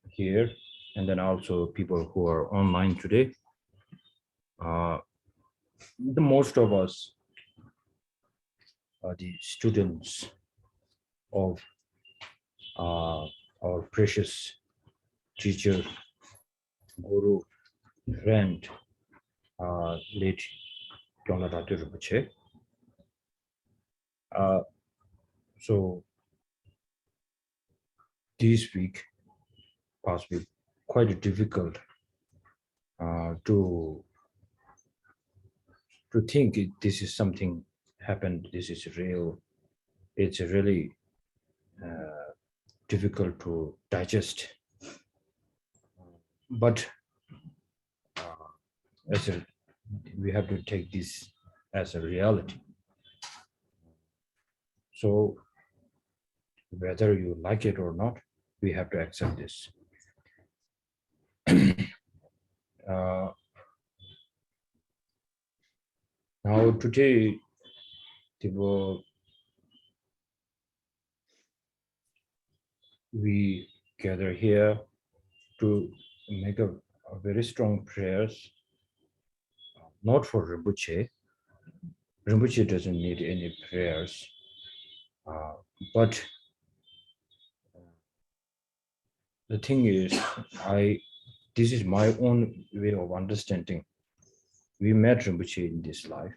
here, and then also people who are online today. The most of us are the students of our precious teacher, guru, friend, late Khyongla Rato Rinpoche. So this week possibly quite difficult to think this is something happened, this is real. It's really difficult to digest. But we have to take this as a reality. So whether you like it or not, we have to accept this. Now today, we gather here to make a very strong prayers, not for Rinpoche. Rinpoche doesn't need any prayers, but the thing is, this is my own way of understanding. We met Rinpoche in this life,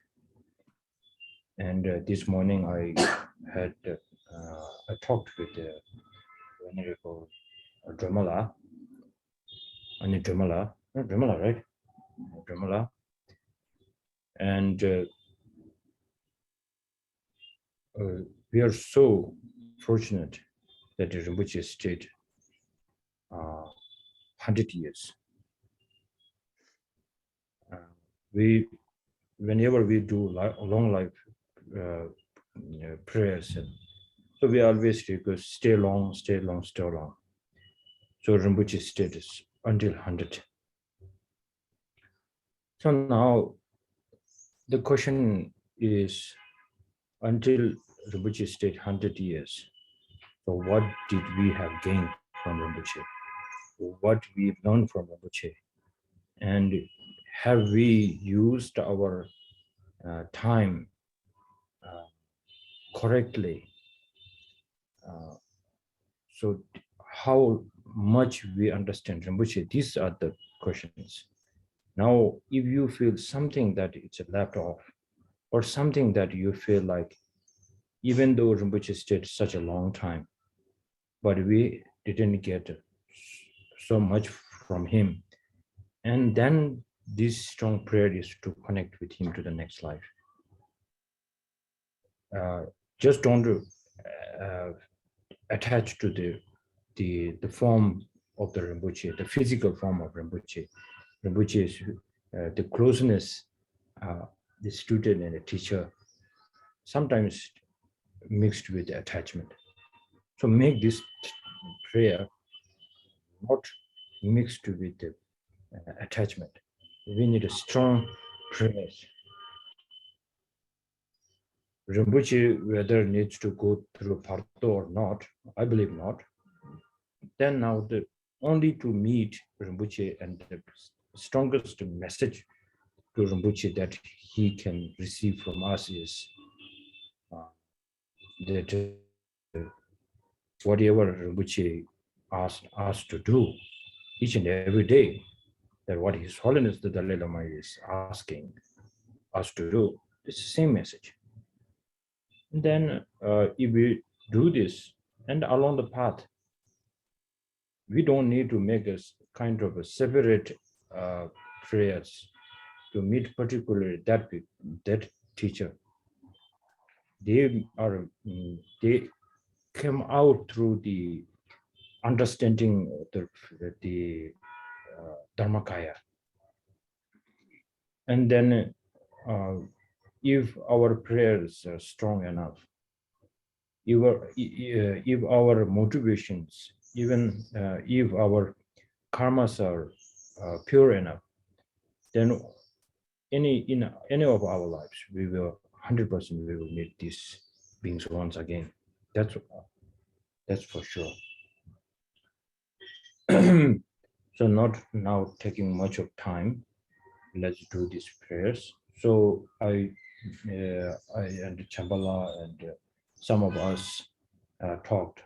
and this morning I talked with the Venerable Dramala, right? Dramala, and we are so fortunate that the Rinpoche stayed 100 years. Whenever we do long life prayers, so we always request stay long. So Rinpoche stayed until 100. So now the question is, until Rinpoche stayed 100 years, so what did we have gained from Rinpoche? What we've learned from Rinpoche? And have we used our time correctly? So how much we understand Rinpoche? These are the questions. Now, if you feel something that it's left off, or something that you feel like, even though Rinpoche stayed such a long time, but we didn't get so much from him, and then this strong prayer is to connect with him to the next life. Just don't attach to the form of the Rinpoche, the physical form of Rinpoche. Rinpoche is the closeness, the student and the teacher, sometimes mixed with attachment. So make this prayer not mixed with the attachment. We need a strong prayer. Rinpoche, whether needs to go through Parto or not, I believe not. Then now only to meet Rinpoche, and the strongest message to Rinpoche that he can receive from us is that whatever Rinpoche asked us to do each and every day, that what His Holiness the Dalai Lama is asking us to do, it's the same message. And then if we do this, and along the path, we don't need to make a kind of a separate prayers to meet particularly that teacher. They came out through the understanding the Dharmakaya. And then if our prayers are strong enough, if our motivations, even if our karmas are pure enough, then in any of our lives, we will 100% we will meet these beings once again. That's for sure. So not now taking much of time. Let's do these prayers. So I and Chambala and some of us talked.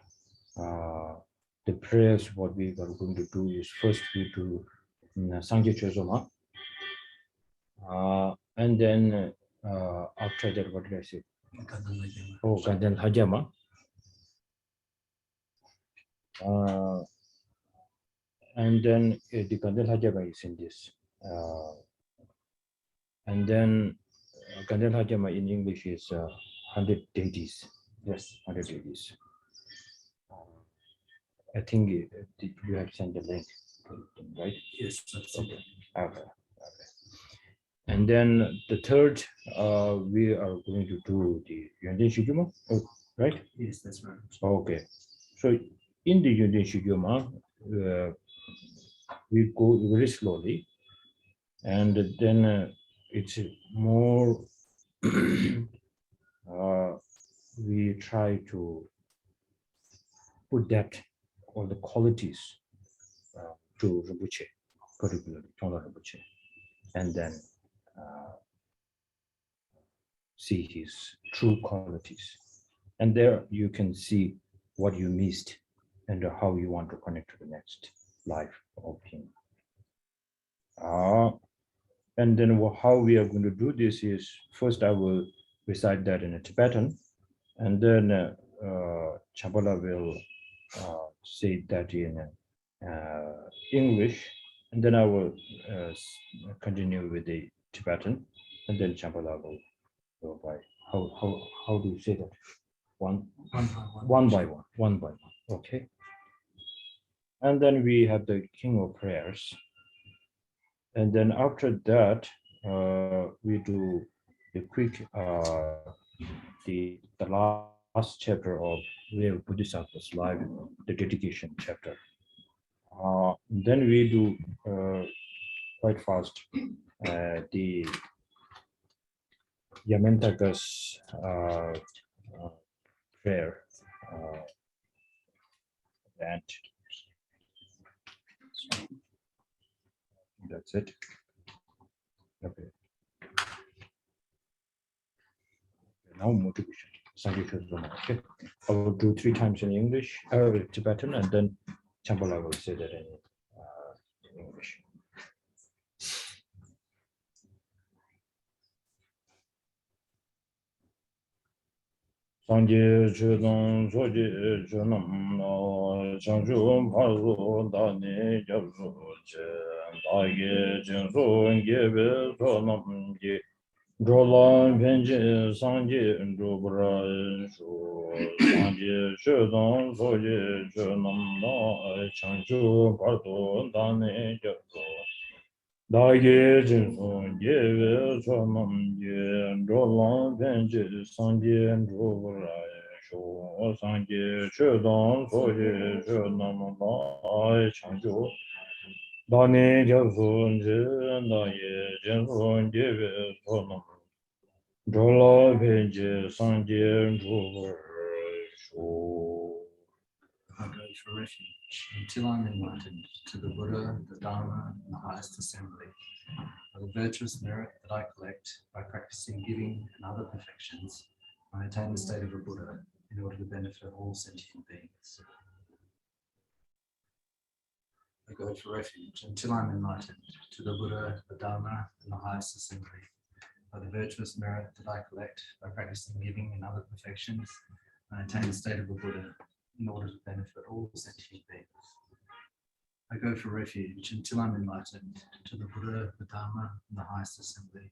The prayers, what we are going to do is first we do Sangye Chözoma, and then after that, what did I say? Oh, Gandhan Hajama. And then the Gandhan Hajama is in this. And then Gandhan Hajama in English is 100 deities. Yes, 100 deities. I think you have sent the link, right? Yes, that's okay. Okay. And then the third, we are going to do the Yonjen Shiguma, right? Yes, that's right. Okay. So in the Yonjen Shiguma, we go very slowly, and then it's more, we try to put that, all the qualities to Rinpoche, particularly Khyongla Rinpoche, and then see his true qualities. And there you can see what you missed and how you want to connect to the next life of him. And then how we are going to do this is, first I will recite that in a Tibetan, and then Chambala will say that in English, and then I will continue with the Tibetan, and then Chambala will go by. How do you say that? One by one. Okay. And then we have the King of Prayers. And then after that, we do the quick, the last chapter of where Bodhisattva's life, the dedication chapter. Then we do quite fast the Yamantaka's prayer. And that's it. Okay. Now motivation. Okay. I will do 3 times in English, Tibetan, and then Chambala will say that in English. Sangye chudong soje chunam no changchun parzo dani gyabzu che dagi jinsu ngebe sonam ge drolan penje sangye drubra shu sangye chudong soje chunam no changchun parzo dani gyabzu Dagi jinsu yewe chonam ye drolan penche sangye drupra shu sangye chodon soye chodam lai changju dani gyabsu je na ye jinsu yewe chonam drolan penche sangye drupra shu. I go for refuge until I'm enlightened to the Buddha, the Dharma, and the highest assembly. By the virtuous merit that I collect by practicing giving and other perfections, I attain the state of a Buddha in order to benefit all sentient beings. I go for refuge until I'm enlightened to the Buddha, the Dharma, and the highest assembly. By the virtuous merit that I collect by practicing giving and other perfections, I attain the state of a Buddha in order to benefit all sentient beings. I go for refuge until I'm enlightened to the Buddha, the Dharma, and the highest assembly.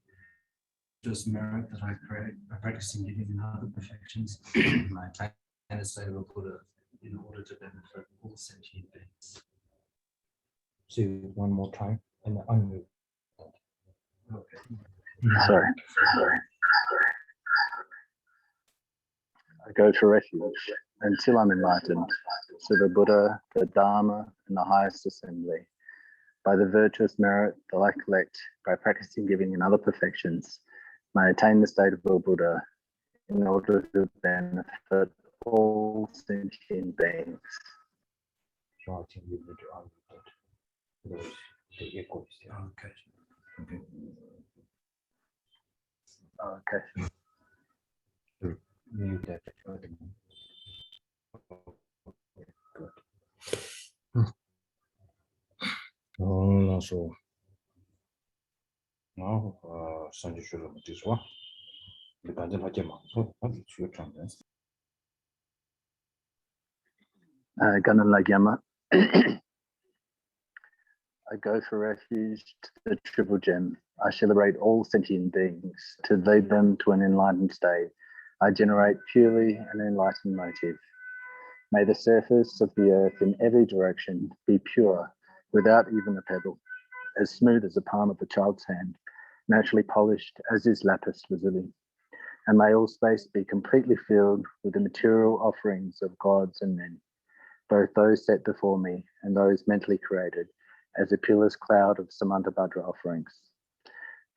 Just merit that I create by practicing giving and other perfections, and I attain the state of a Buddha in order to benefit all sentient beings. Say it one more time and unmute. Okay. Sorry. I go for refuge until I'm enlightened to the Buddha, the Dharma, and the highest assembly. By the virtuous merit that I collect by practicing giving and other perfections, may I attain the state of a Buddha in order to benefit all sentient beings. So I think we need to argue that. Otherwise, the echo is there. Okay. Okay. Okay. Mute that at the moment. Good. So now, Sanjay should have this one. The Banjal Hajama. So, what is your translation? Ganan Lagyama. I go for refuge to the Triple Gem. I celebrate all sentient beings to lead them to an enlightened state. I generate purely an enlightened motive. May the surface of the earth in every direction be pure, without even a pebble, as smooth as the palm of a child's hand, naturally polished as is lapis lazuli. And may all space be completely filled with the material offerings of gods and men, both those set before me and those mentally created, as a pillar's cloud of Samantabhadra offerings.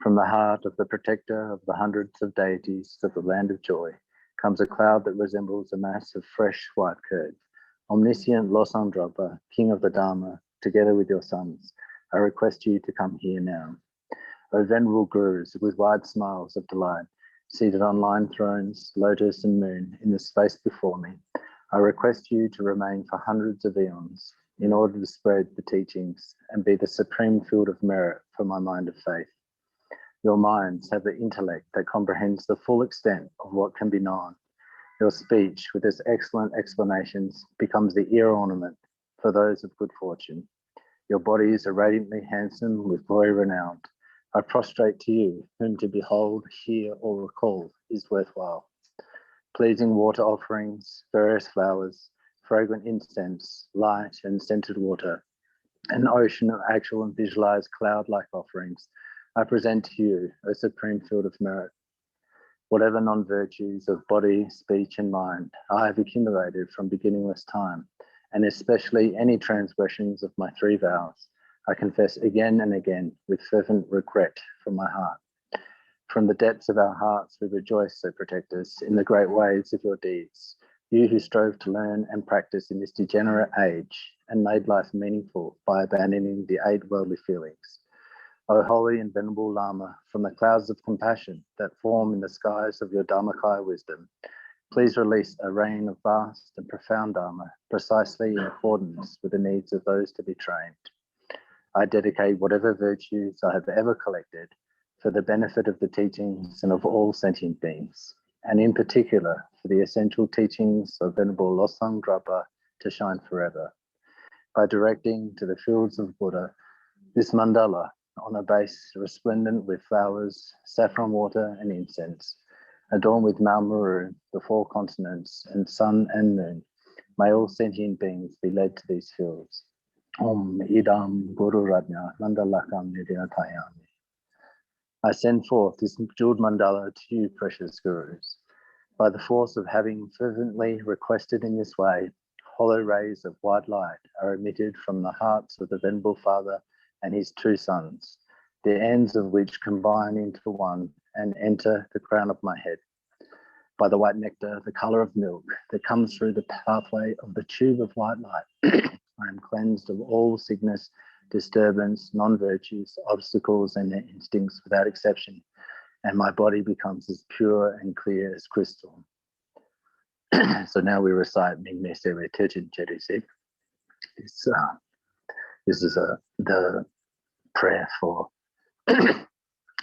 From the heart of the protector of the hundreds of deities of the land of joy comes a cloud that resembles a mass of fresh white curd. Omniscient Losang Dropper, King of the Dharma, together with your sons, I request you to come here now. O venerable gurus with wide smiles of delight, seated on line thrones, lotus and moon in the space before me, I request you to remain for hundreds of eons in order to spread the teachings and be the supreme field of merit for my mind of faith. Your minds have the intellect that comprehends the full extent of what can be known. Your speech, with its excellent explanations, becomes the ear ornament for those of good fortune. Your bodies are radiantly handsome with glory renowned. I prostrate to you, whom to behold, hear, or recall is worthwhile. Pleasing water offerings, various flowers, fragrant incense, light and scented water, an ocean of actual and visualized cloud-like offerings, I present to you a supreme field of merit. Whatever non-virtues of body, speech, and mind I have accumulated from beginningless time, and especially any transgressions of my 3 vows, I confess again and again with fervent regret from my heart. From the depths of our hearts we rejoice, O protectors, in the great waves of your deeds, you who strove to learn and practice in this degenerate age and made life meaningful by abandoning the 8 worldly feelings. O holy and venerable Lama, from the clouds of compassion that form in the skies of your Dharmakaya wisdom, please release a rain of vast and profound Dharma, precisely in accordance with the needs of those to be trained. I dedicate whatever virtues I have ever collected for the benefit of the teachings and of all sentient beings, and in particular for the essential teachings of Venerable Losang Drapa to shine forever. By directing to the fields of Buddha this mandala on a base resplendent with flowers, saffron water, and incense, adorned with Mount Meru, the 4 continents, and sun and moon, may all sentient beings be led to these fields. Om Idam Guru Radnya Mandalakam Nidinatayami. I send forth this jeweled mandala to you, precious gurus. By the force of having fervently requested in this way, hollow rays of white light are emitted from the hearts of the Venerable Father and his 2 sons, the ends of which combine into one and enter the crown of my head. By the white nectar, the color of milk that comes through the pathway of the tube of white light, I am cleansed of all sickness, disturbance, non-virtues, obstacles, and their instincts without exception, and my body becomes as pure and clear as crystal. So now we recite Mingme Sewe Terjin Jedusik. This is the prayer for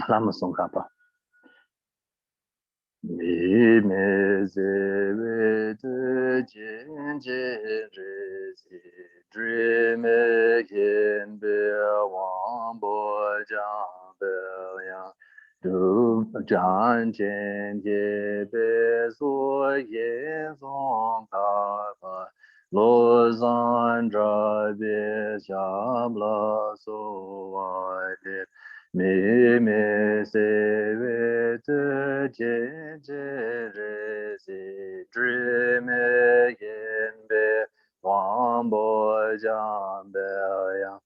Lama Tsongkhapa. Mingme Sewe Terjin Jedusik. Dream again, Bill Wambo Jang Bill Yang. Du Zhang Jian Jie Bei Zuo Ye Zong Ka Fa Lo Zan Zha Bei Xiam La So Wai Li Mi Mi Se Wei Zhe Jie Jie Re Si Zhi Me Yin Bei Wang Bo Jiang Bei Yang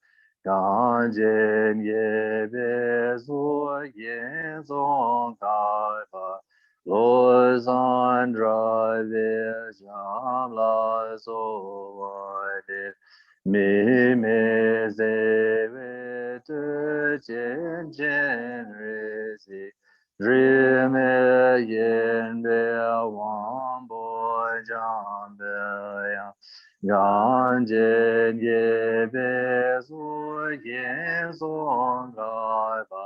Gang Jian Ye Bei Zuo Ye Zong Kai Fa Lo Zan Zha Bei Xiam La So Wai Li me me ze tu jen jen re zi re me yen be wang bo jang be yang yang jen ye be su yen song ga ba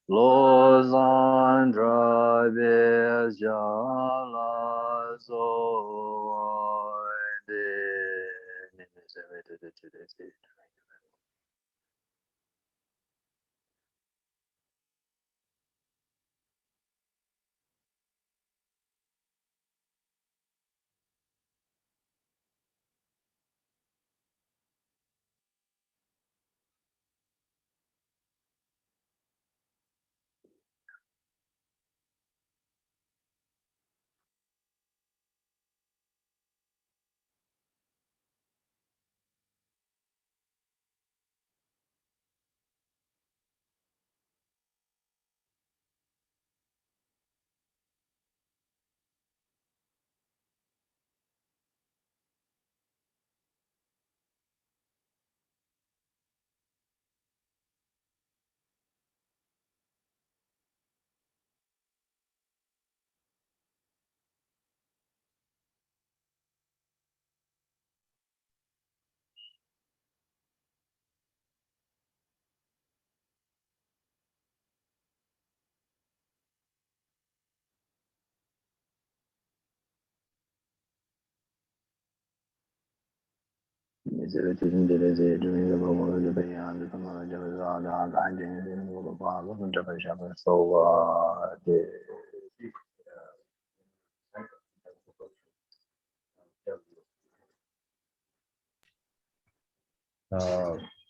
lo zan dra be ja la zo de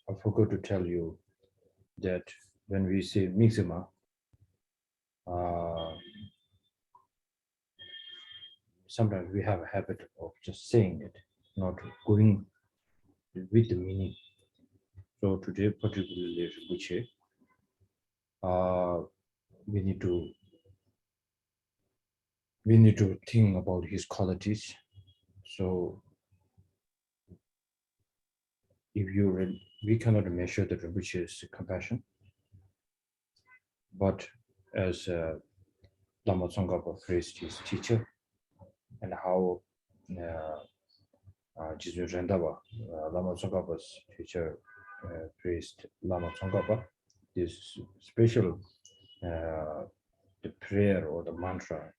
I forgot to tell you that when we say mixima, sometimes we have a habit of just saying it, not going with the meaning. So today, particularly Rinpoche, we need to think about his qualities. So if we cannot measure the Rinpoche's compassion, but as Lama Tsongkhapa praised his teacher, and how Jizun Rendaba, Lama Tsongkhapa's teacher, praised Lama Tsongkhapa, this special the prayer or the mantra.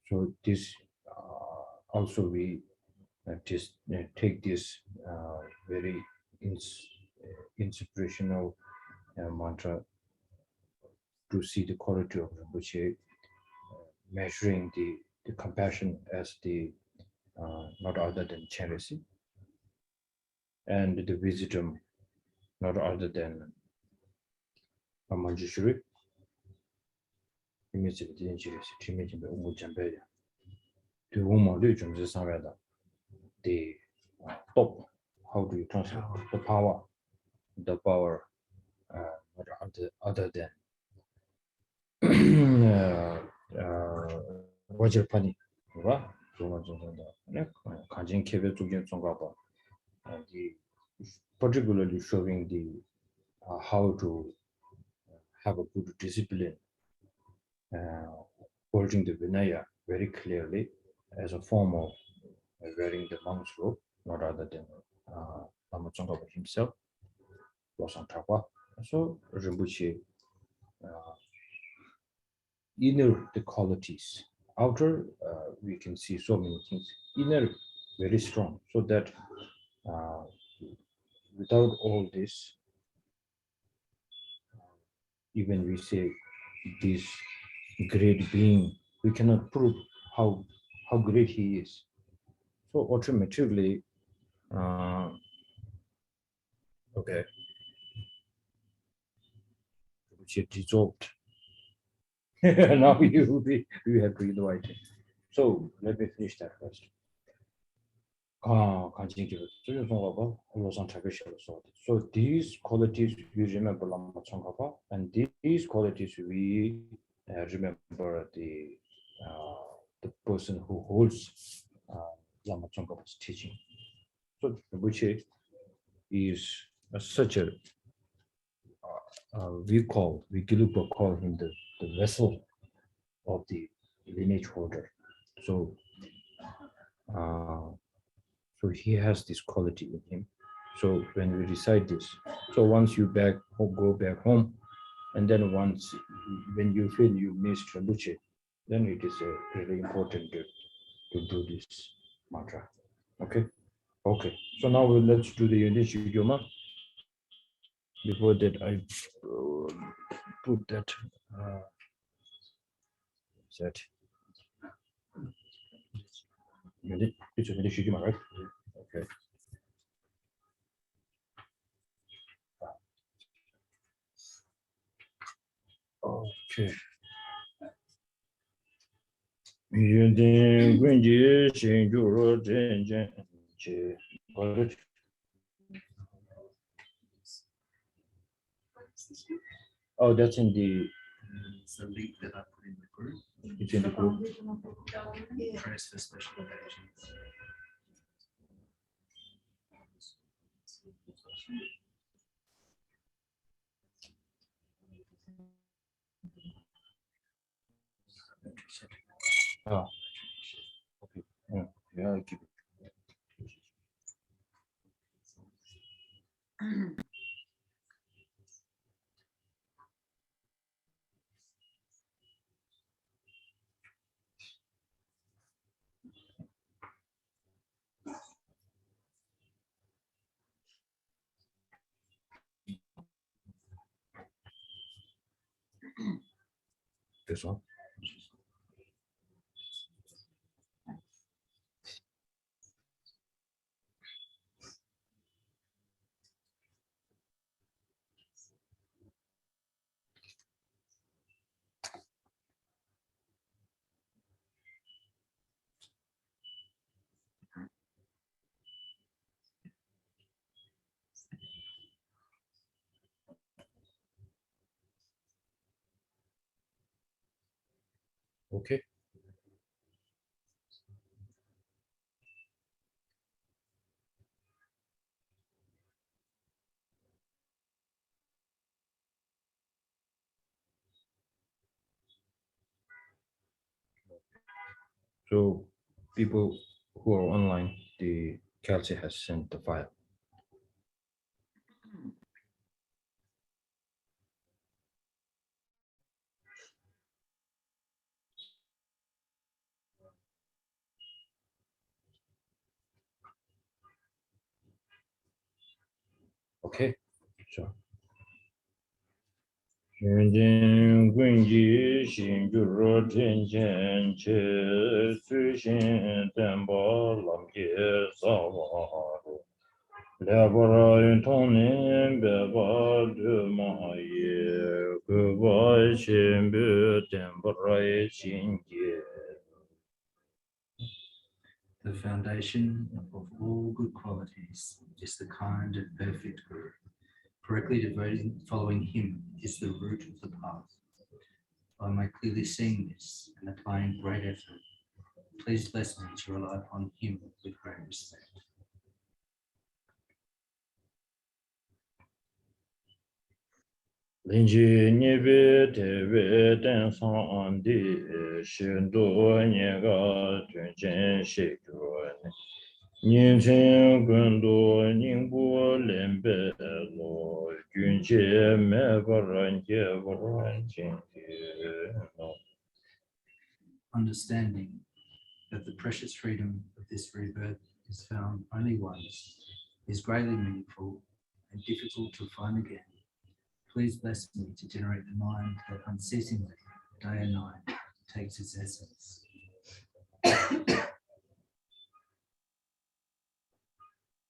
So this also we just take this very inspirational mantra to see the quality of Rinpoche, measuring the compassion as the not other than charity, and the wisdom not other than Manjushri. The top, how do you translate the power? The power not other than Vajrapani, right? Particularly showing the how to have a good discipline, holding the Vinaya very clearly as a form of wearing the monk's robe, not other than Lama Tsongkhapa himself, Losang Thapa. So Rinpoche, inner the qualities, outer we can see so many things, inner very strong, so that without all this, even we say this great being, we cannot prove how great he is. So automatically, okay, which is dissolved. Now you have to invite it. So let me finish that first. So these qualities we remember Lama Tsongkhapa, and these qualities we remember the person who holds Lama Tsongkhapa's teaching. So Rinpoche is such a we Gelugpa call him the vessel of the lineage holder. So so he has this quality in him. So when we recite this, so once you go back home, and then once when you feel you miss Rinpoche, then it is really important to do this mantra. Okay. Okay. So now let's do the Yonichi Yoma. Before that, I put that set. It's a Yonichi Yoma, right? Okay. Okay. Oh, that's in the. It's the link that I put in the group. It's in the group. Prayers for special occasions. Oh, okay. Yeah, I keep it. This one. Okay. So people who are online, the Kelsey has sent the file. Okay. So. 玄真棍机心觉若天前切随心担保浪劫萨瓦罗了不拉云通年白巴的马耶可巴心别担不来心结 The foundation of all good qualities is the kind and perfect Guru. Correctly devoting, following him is the root of the path. By my clearly seeing this and applying great effort, please bless me to rely upon him with great respect. Linji nibi tewe ten san di shindu nyega tunchen shikyo Ninchen gundo ningbo lembe lo junche me baranche baranche no. Understanding that the precious freedom of this rebirth is found only once is greatly meaningful and difficult to find again. Please bless me to generate the mind that unceasingly, day and night, takes its essence.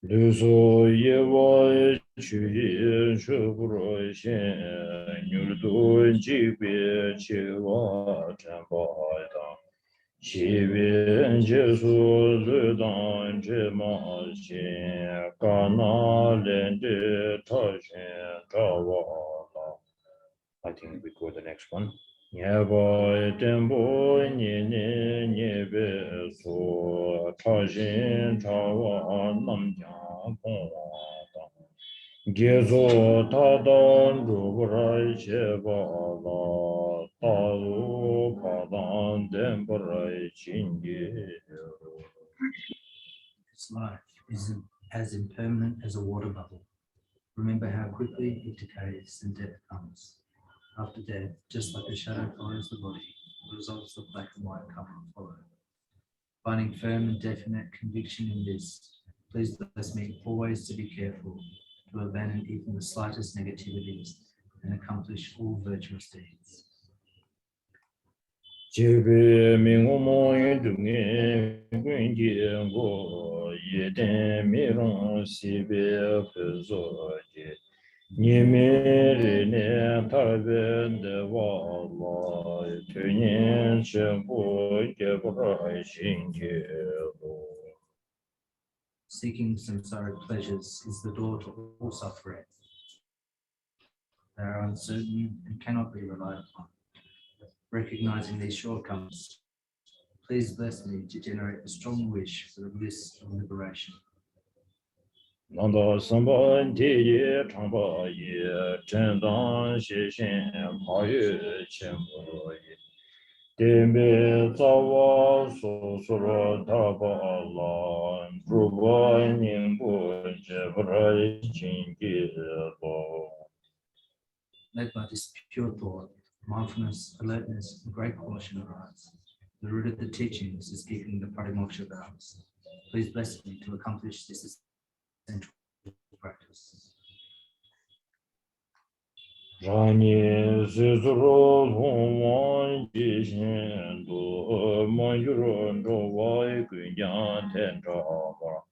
Luso yewa chuyi shubro shen nyurdu jibe chewa tenpa dan Shibe jesu ludan jema shen kana lende tashen tawa. I think we go to the next one. Nyeba tembo nye nyebe so chajin chawa namjang pongwa gezo tadan rubrai cheba la talu padan temporai chingi. Its life is as impermanent as a water bubble. Remember how quickly it decays and death comes. After death, just like a shadow follows the body, the results of black and white come and follow. Finding firm and definite conviction in this, please bless me always to be careful, to abandon even the slightest negativities and accomplish all virtuous deeds. Jebe mingo mo yedunge gwenje go yeden mirong sibe pezo je nyeme ne tabe de wa la tönyen shenpo gebra shinge lo. Seeking samsaric pleasures is the door to all suffering. They are uncertain and cannot be relied upon. Recognizing these shortcomings, please bless me to generate a strong wish for the bliss of liberation. Nanda samba ye changpa ye chendan she shen pa yu chenpo ye Tembe zawa so sura taba la drupa nyingpo jebra chingi lo. Led by this pure thought, mindfulness, alertness, and great caution arise. The root of the teachings is keeping the pratimoksha vows. Please bless me to accomplish this essential practice. Rani zizuru longwan jishin do manjuru ndowai kunjan ten zhaba.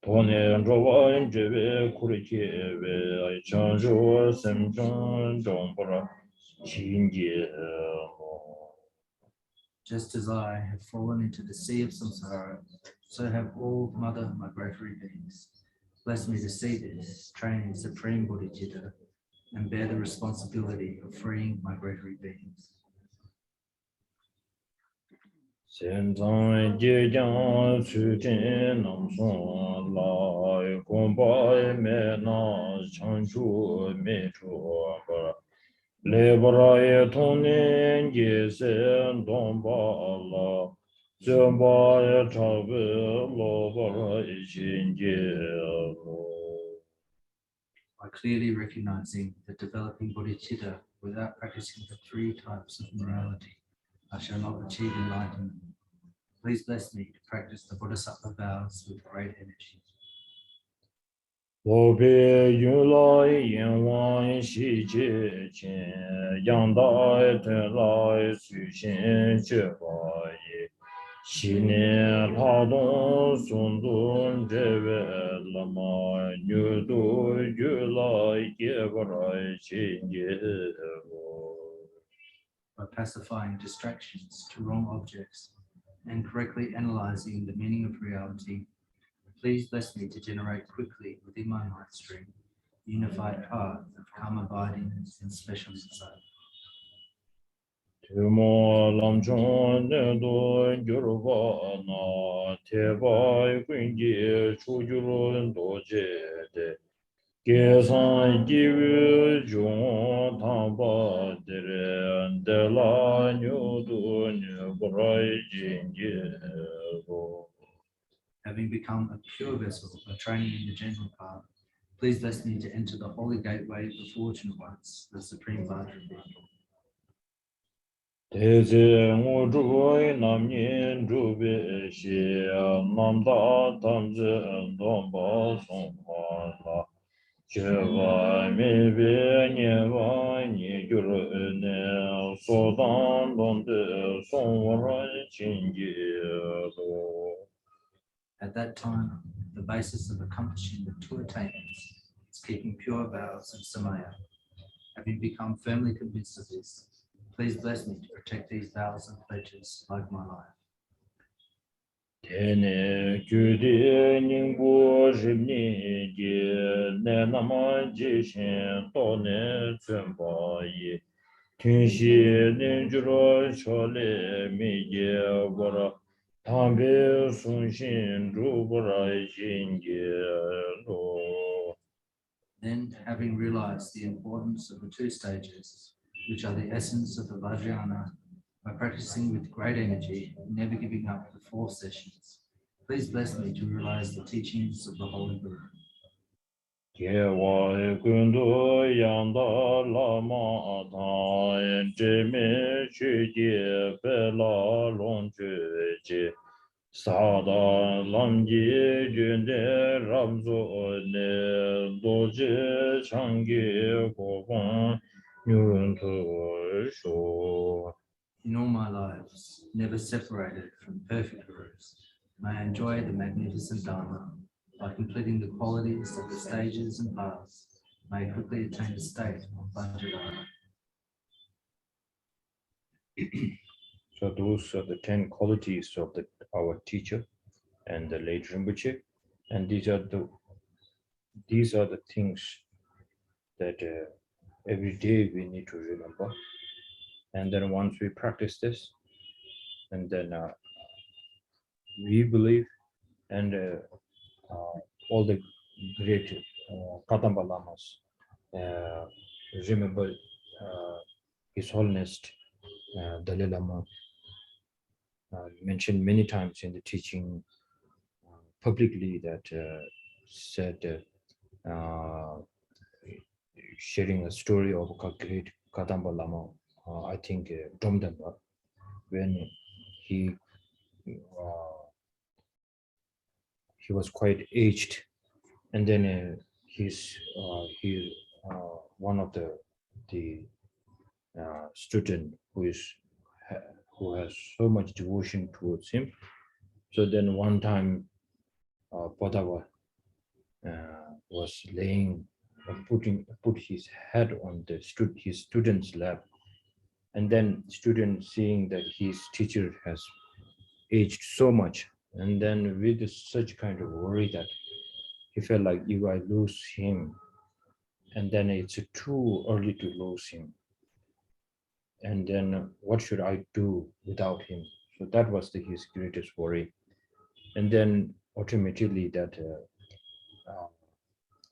Tone ndowai jebe kurikebe ai chanju semchon zhombara chingi lo. Just as I have fallen into the sea of samsara, so have all mother migratory beings. Bless me to see this, train in supreme bodhicitta, and bear the responsibility of freeing migratory beings. Senzang jiang su jin nam song lai gong bai me na chang chu me chu ba le bra ye tong nen ye sen dong ba la zhen ba ye cha be lo ba ye xin ye lo. By clearly recognizing that developing bodhicitta without practicing the three types of morality, I shall not achieve enlightenment. Please bless me to practice the Bodhisattva vows with great energy. Wo bei yun lai yin wang xi jie qian yang dai ten lai su xin jie ba yi xi nian la dong sun dun zhe wei le ma niu du yu lai ye ba rai xin ye lo. By pacifying distractions to wrong objects and correctly analyzing the meaning of reality, please bless me to generate quickly within my mind stream unified path of calm abiding and special insight. Tu mo lam chong ne do gyur ba na te ba gun ji chu gyur do je de ge san ji wu jong ta ba de re de la nyu du ne bra jin ji lo. Having become a pure vessel by training in the general path, please bless me to enter the holy gateway of the fortunate ones, the Supreme Father of Rato. Te zi ngu zhu nam nyen zhu be xie nam da tam zi dong ba song pa la che va me be nye va nye gyur ne so dan dong de song wa ra chin ji lo. At that time, the basis of accomplishing the two attainments is keeping pure vows and samaya. Having become firmly convinced of this, please bless me to protect these vows and pledges like my life. Tene gyu de ning bo zhib ni ge ne nama ji shen to ne chun pa yi Tunshi Ninjuro Chole Mije Bora Tambe Sunshin Rubora Jinge Lo. Then, having realized the importance of the two stages, which are the essence of the Vajrayana, by practicing with great energy, never giving up the 4 sessions, please bless me to realize the teachings of the Holy Guru. Kewa Kundu Yanda Lama Ata Jime Shuje Bela Longje Sada Lamji Junde Ramzo Ne Doje Changi Gobon Nyuntu Sho. In all my lives, never separated from perfect gurus, may I enjoy the magnificent Dharma by completing the qualities of the stages and paths, may I quickly attain the state of Vajrayana. So those are the 10 qualities of our teacher and the late Rinpoche, and these are the things that every day we need to remember. And then once we practice this, and then we believe, and all the great Kadamba Lamas remember His Holiness Dalai Lama mentioned many times in the teaching publicly that said sharing a story of a great Kadamba Lama, I think Domdamba, when he was quite aged, and then he's one of the student who has so much devotion towards him. So then one time Bodhisattva was laying put his head on his student's lap, and then student, seeing that his teacher has aged so much, and then with such kind of worry that he felt like if I lose him, and then it's too early to lose him, and then what should I do without him? So that was his greatest worry. And then ultimately that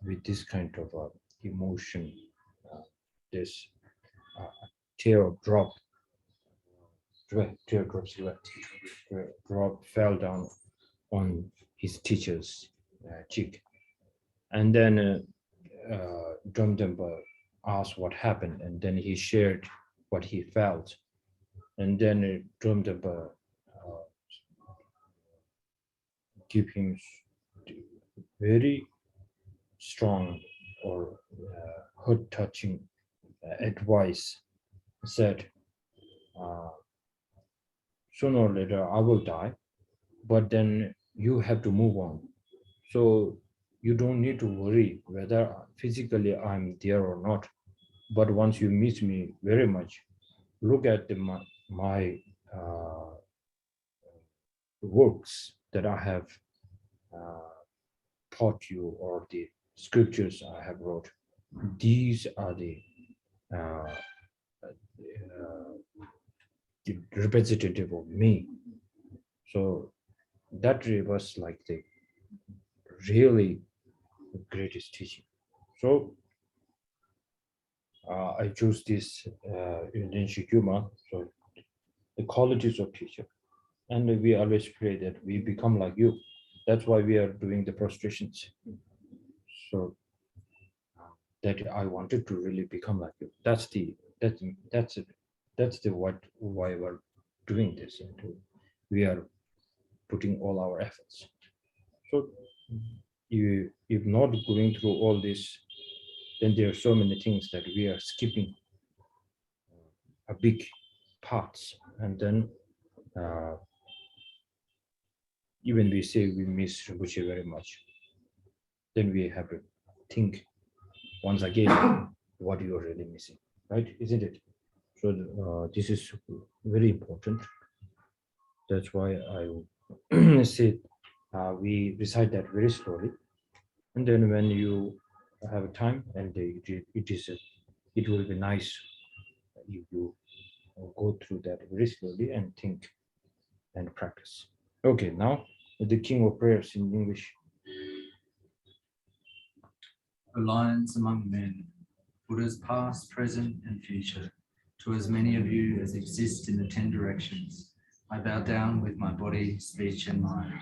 with this kind of emotion, this teardrop fell down on his teacher's cheek. And then Drumdamba asked what happened, and then he shared what he felt. And then Drumdamba give him very strong or heart-touching advice, said, sooner or later I will die, but then you have to move on. So you don't need to worry whether physically I'm there or not. But once you miss me very much, look at my works that I have taught you, or the scriptures I have wrote. These are the representative of me. So that was like the really greatest teaching. So I choose this in Shikuma, so the qualities of teacher. And we always pray that we become like you. That's why we are doing the prostrations. So that I wanted to really become like you. That's why we're doing this. And we are putting all our efforts. So if not going through all this, then there are so many things that we are skipping a big parts. And then even we say we miss Rinpoche very much, then we have to think once again what you are really missing, right? Isn't it? So this is very important. That's why I say we recite that very slowly, and then when you have time and it will be nice you go through that very slowly and think and practice. Okay, now the king of prayers in English. Alliance among men, Buddhas past, present, and future, to as many of you as exist in the 10 directions, I bow down with my body, speech, and mind.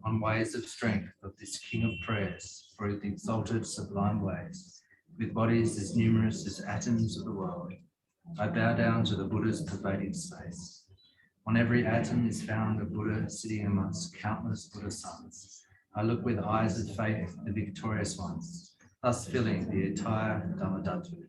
On ways of strength of this king of prayers, for the exalted sublime ways, with bodies as numerous as atoms of the world, I bow down to the Buddha's pervading space. On every atom is found a Buddha sitting amongst countless Buddha sons. I look with eyes of faith, the victorious ones, thus filling the entire Dhammadhatu.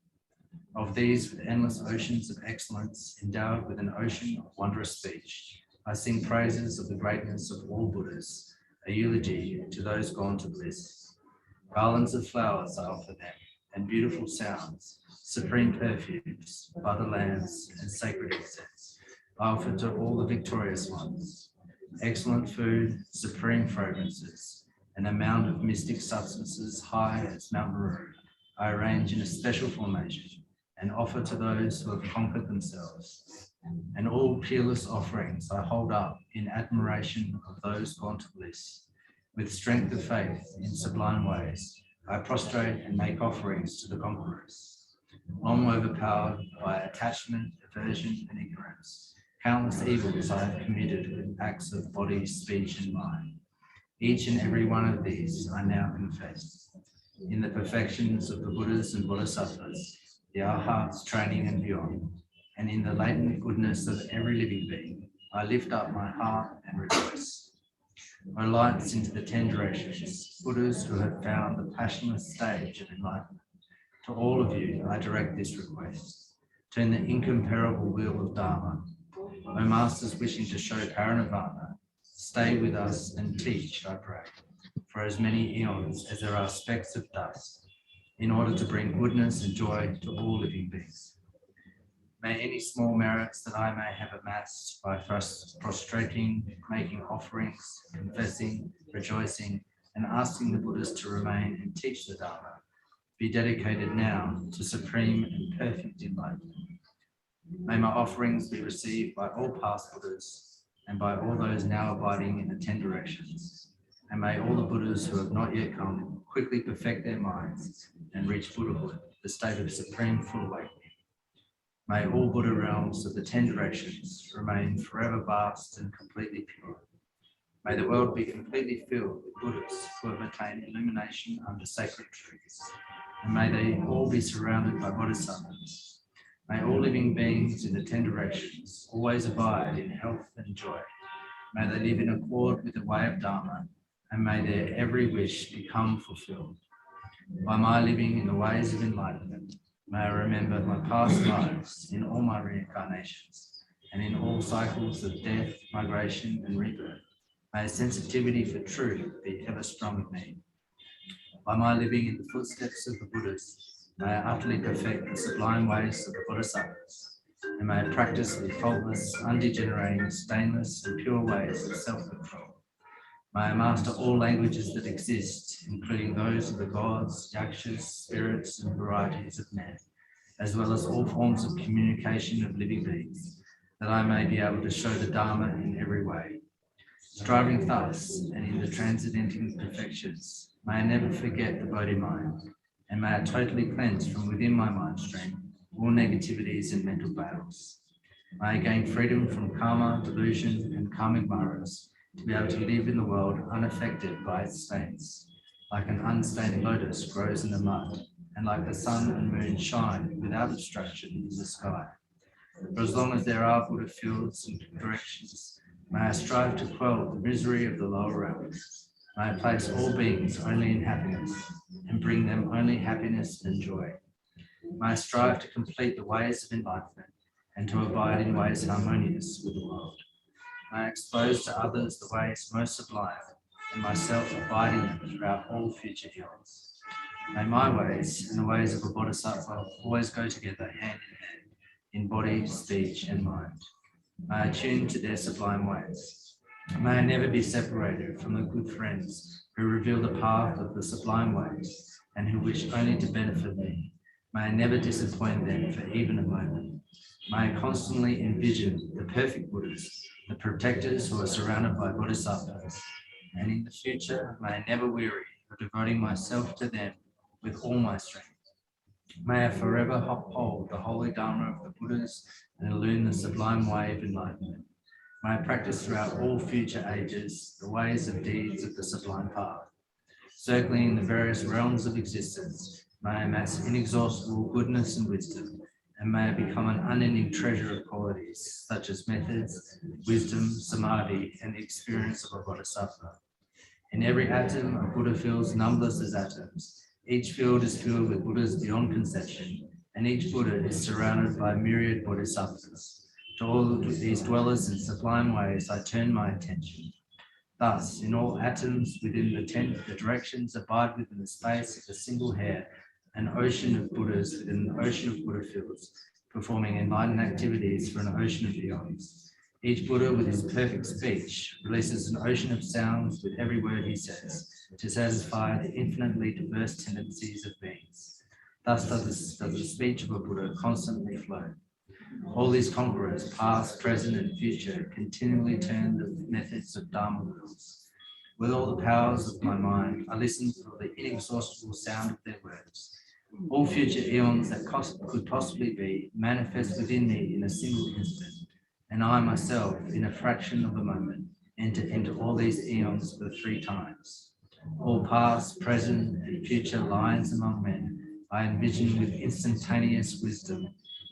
Of these, with endless oceans of excellence, endowed with an ocean of wondrous speech, I sing praises of the greatness of all Buddhas, a eulogy to those gone to bliss. Garlands of flowers I offer them, and beautiful sounds, supreme perfumes, butter lamps, and sacred incense I offer to all the victorious ones. Excellent food, supreme fragrances, and a mound of mystic substances high as Mount Meru, I arrange in a special formation and offer to those who have conquered themselves. And all peerless offerings I hold up in admiration of those gone to bliss. With strength of faith in sublime ways, I prostrate and make offerings to the conquerors. Long overpowered by attachment, aversion, and ignorance, countless evils I have committed with acts of body, speech, and mind. Each and every one of these I now confess. In the perfections of the Buddhas and Bodhisattvas, the Arhats training and beyond, and in the latent goodness of every living being, I lift up my heart and rejoice. O lights into the 10 directions, Buddhas who have found the passionless stage of enlightenment, to all of you I direct this request. Turn the incomparable wheel of Dharma. O masters wishing to show Parinirvana, stay with us and teach, I pray, for as many eons as there are specks of dust, in order to bring goodness and joy to all living beings. May any small merits that I may have amassed by prostrating, making offerings, confessing, rejoicing, and asking the Buddhas to remain and teach the Dharma, be dedicated now to supreme and perfect enlightenment. May my offerings be received by all past Buddhas and by all those now abiding in the 10 directions. And may all the Buddhas who have not yet come quickly perfect their minds and reach Buddhahood, the state of supreme full awakening. May all Buddha realms of the 10 directions remain forever vast and completely pure. May the world be completely filled with Buddhas who have attained illumination under sacred trees. And may they all be surrounded by Bodhisattvas. May all living beings in the 10 directions always abide in health and joy. May they live in accord with the way of Dharma, and may their every wish become fulfilled. By my living in the ways of enlightenment, may I remember my past lives in all my reincarnations, and in all cycles of death, migration, and rebirth. May a sensitivity for truth be ever strong in me. By my living in the footsteps of the Buddhas, may I utterly perfect the sublime ways of the Bodhisattvas, and may I practice the faultless, undegenerating, stainless, and pure ways of self-control. May I master all languages that exist, including those of the gods, yakshas, spirits, and varieties of men, as well as all forms of communication of living beings, that I may be able to show the Dharma in every way. Striving thus, and in the transcendenting perfections, may I never forget the Bodhi mind, and may I totally cleanse from within my mind stream all negativities and mental battles. May I gain freedom from karma, delusion, and karmic maras, to be able to live in the world unaffected by its stains, like an unstained lotus grows in the mud, and like the sun and moon shine without obstruction in the sky. For as long as there are Buddha fields and directions, may I strive to quell the misery of the lower realms. May I place all beings only in happiness, and bring them only happiness and joy. May I strive to complete the ways of enlightenment, and to abide in ways harmonious with the world. May I expose to others the ways most sublime, and myself abide in them throughout all future eons. May my ways and the ways of a Bodhisattva always go together hand in hand, in body, speech, and mind. May I tune to their sublime ways. May I never be separated from the good friends who reveal the path of the sublime ways, and who wish only to benefit me. May I never disappoint them for even a moment. May I constantly envision the perfect Buddhas, the protectors who are surrounded by Bodhisattvas. And in the future, may I never weary of devoting myself to them with all my strength. May I forever uphold the holy Dharma of the Buddhas and illume the sublime way of enlightenment. May I practice throughout all future ages the ways of deeds of the sublime path. Circling the various realms of existence, may I amass inexhaustible goodness and wisdom, and may I become an unending treasure of qualities such as methods, wisdom, samadhi, and the experience of a bodhisattva. In every atom, a Buddha feels numberless as atoms. Each field is filled with Buddhas beyond conception, and each Buddha is surrounded by myriad bodhisattvas. To all of these dwellers in sublime ways, I turn my attention. Thus, in all atoms within the directions abide within the space of a single hair, an ocean of Buddhas within an ocean of Buddha fields, performing enlightened activities for an ocean of eons. Each Buddha with his perfect speech releases an ocean of sounds with every word he says to satisfy the infinitely diverse tendencies of beings. Thus does the speech of a Buddha constantly flow. All these conquerors, past, present, and future, continually turn the methods of Dharma wheels. With all the powers of my mind, I listen for the inexhaustible sound of their words. All future eons that could possibly be manifest within me in a single instant, and I myself, in a fraction of a moment, enter into all these eons for 3 times. All past, present, and future lines among men, I envision with instantaneous wisdom,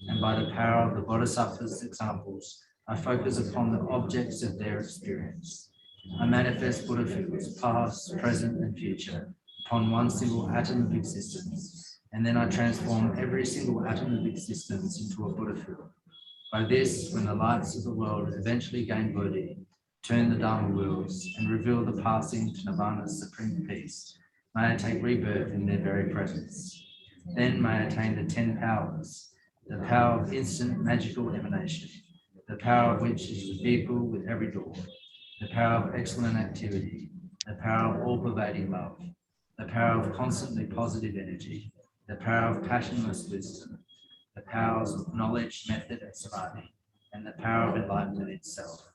and by the power of the Bodhisattva's examples, I focus upon the objects of their experience. I manifest Buddha fields, past, present, and future, upon one single atom of existence, and then I transform every single atom of existence into a Buddha field. By this, when the lights of the world eventually gain Bodhi, turn the Dharma wheels, and reveal the passing to Nirvana's supreme peace, may I take rebirth in their very presence. Then may I attain the 10 powers, the power of instant magical emanation, the power of which is the vehicle with every door, the power of excellent activity, the power of all-pervading love, the power of constantly positive energy, the power of passionless wisdom, the powers of knowledge, method, and samadhi, and the power of enlightenment itself.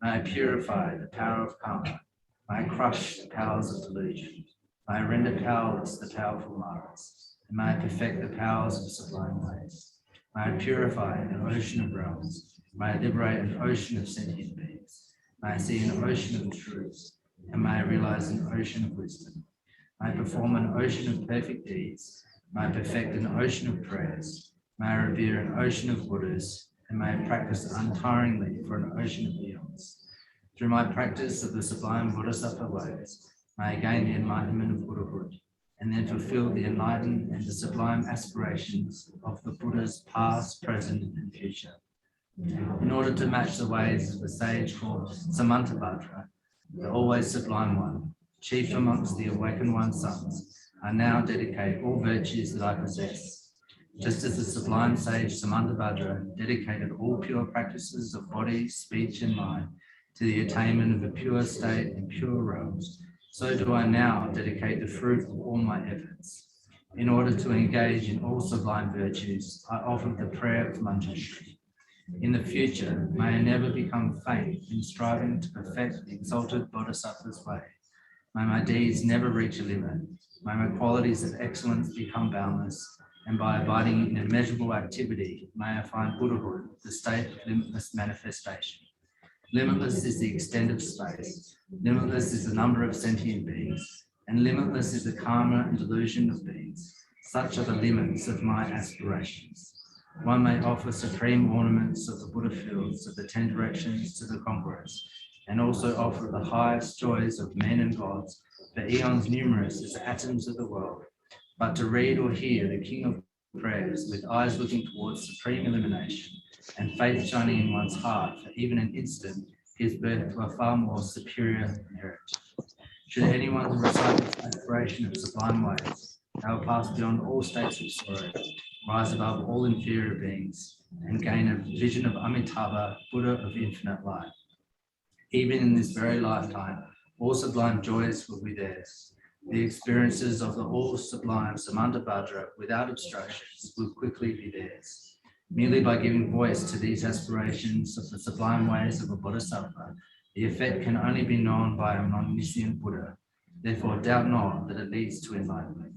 May I purify the power of karma, may I crush the powers of delusion, may I render powerless the powerful Maras, and may I perfect the powers of sublime ways. May I purify an ocean of realms, may I liberate an ocean of sentient beings, may I see an ocean of truths, and may I realize an ocean of wisdom. May I perform an ocean of perfect deeds, may I perfect an ocean of prayers, may I revere an ocean of Buddhas, and may I practice untiringly for an ocean of eons. Through my practice of the sublime Bodhisattva ways, may I gain the enlightenment of Buddhahood, and then fulfill the enlightened and the sublime aspirations of the Buddhas past, present, and future. In order to match the ways of the sage called Samantabhadra, the always sublime one, chief amongst the awakened one's sons, I now dedicate all virtues that I possess. Just as the sublime sage Samantabhadra dedicated all pure practices of body, speech, and mind to the attainment of a pure state and pure realms, so do I now dedicate the fruit of all my efforts. In order to engage in all sublime virtues, I offer the prayer of Manjushri. In the future, may I never become faint in striving to perfect the exalted Bodhisattva's way. May my deeds never reach a limit. May my qualities of excellence become boundless, and by abiding in immeasurable activity, may I find Buddhahood, the state of limitless manifestation. Limitless is the extent of space, limitless is the number of sentient beings, and limitless is the karma and delusion of beings. Such are the limits of my aspirations. One may offer supreme ornaments of the Buddha fields of the 10 directions to the conquerors, and also offer the highest joys of men and gods, for eons numerous as the atoms of the world. But to read or hear the King of Prayers with eyes looking towards supreme illumination, and faith shining in one's heart for even an instant, gives birth to a far more superior merit. Should anyone recite this aspiration of sublime ways, they will pass beyond all states of sorrow, rise above all inferior beings, and gain a vision of Amitabha, Buddha of infinite light. Even in this very lifetime, all sublime joys will be theirs. The experiences of the all-sublime Samantabhadra without obstructions will quickly be theirs. Merely by giving voice to these aspirations of the sublime ways of a Bodhisattva, the effect can only be known by a non-omniscient Buddha. Therefore, doubt not that it leads to enlightenment.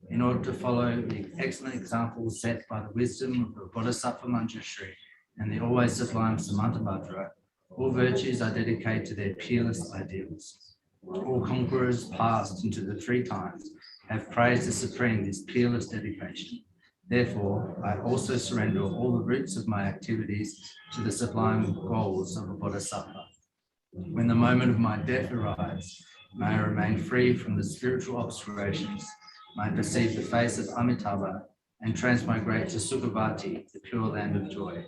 In order to follow the excellent examples set by the wisdom of the Bodhisattva Manjushri and the always sublime Samantabhadra, all virtues are dedicated to their peerless ideals. All conquerors passed into the three times have praised the Supreme this peerless dedication. Therefore, I also surrender all the roots of my activities to the sublime goals of a Bodhisattva. When the moment of my death arrives, may I remain free from the spiritual obscurations, may I perceive the face of Amitabha and transmigrate to Sukhavati, the pure land of joy.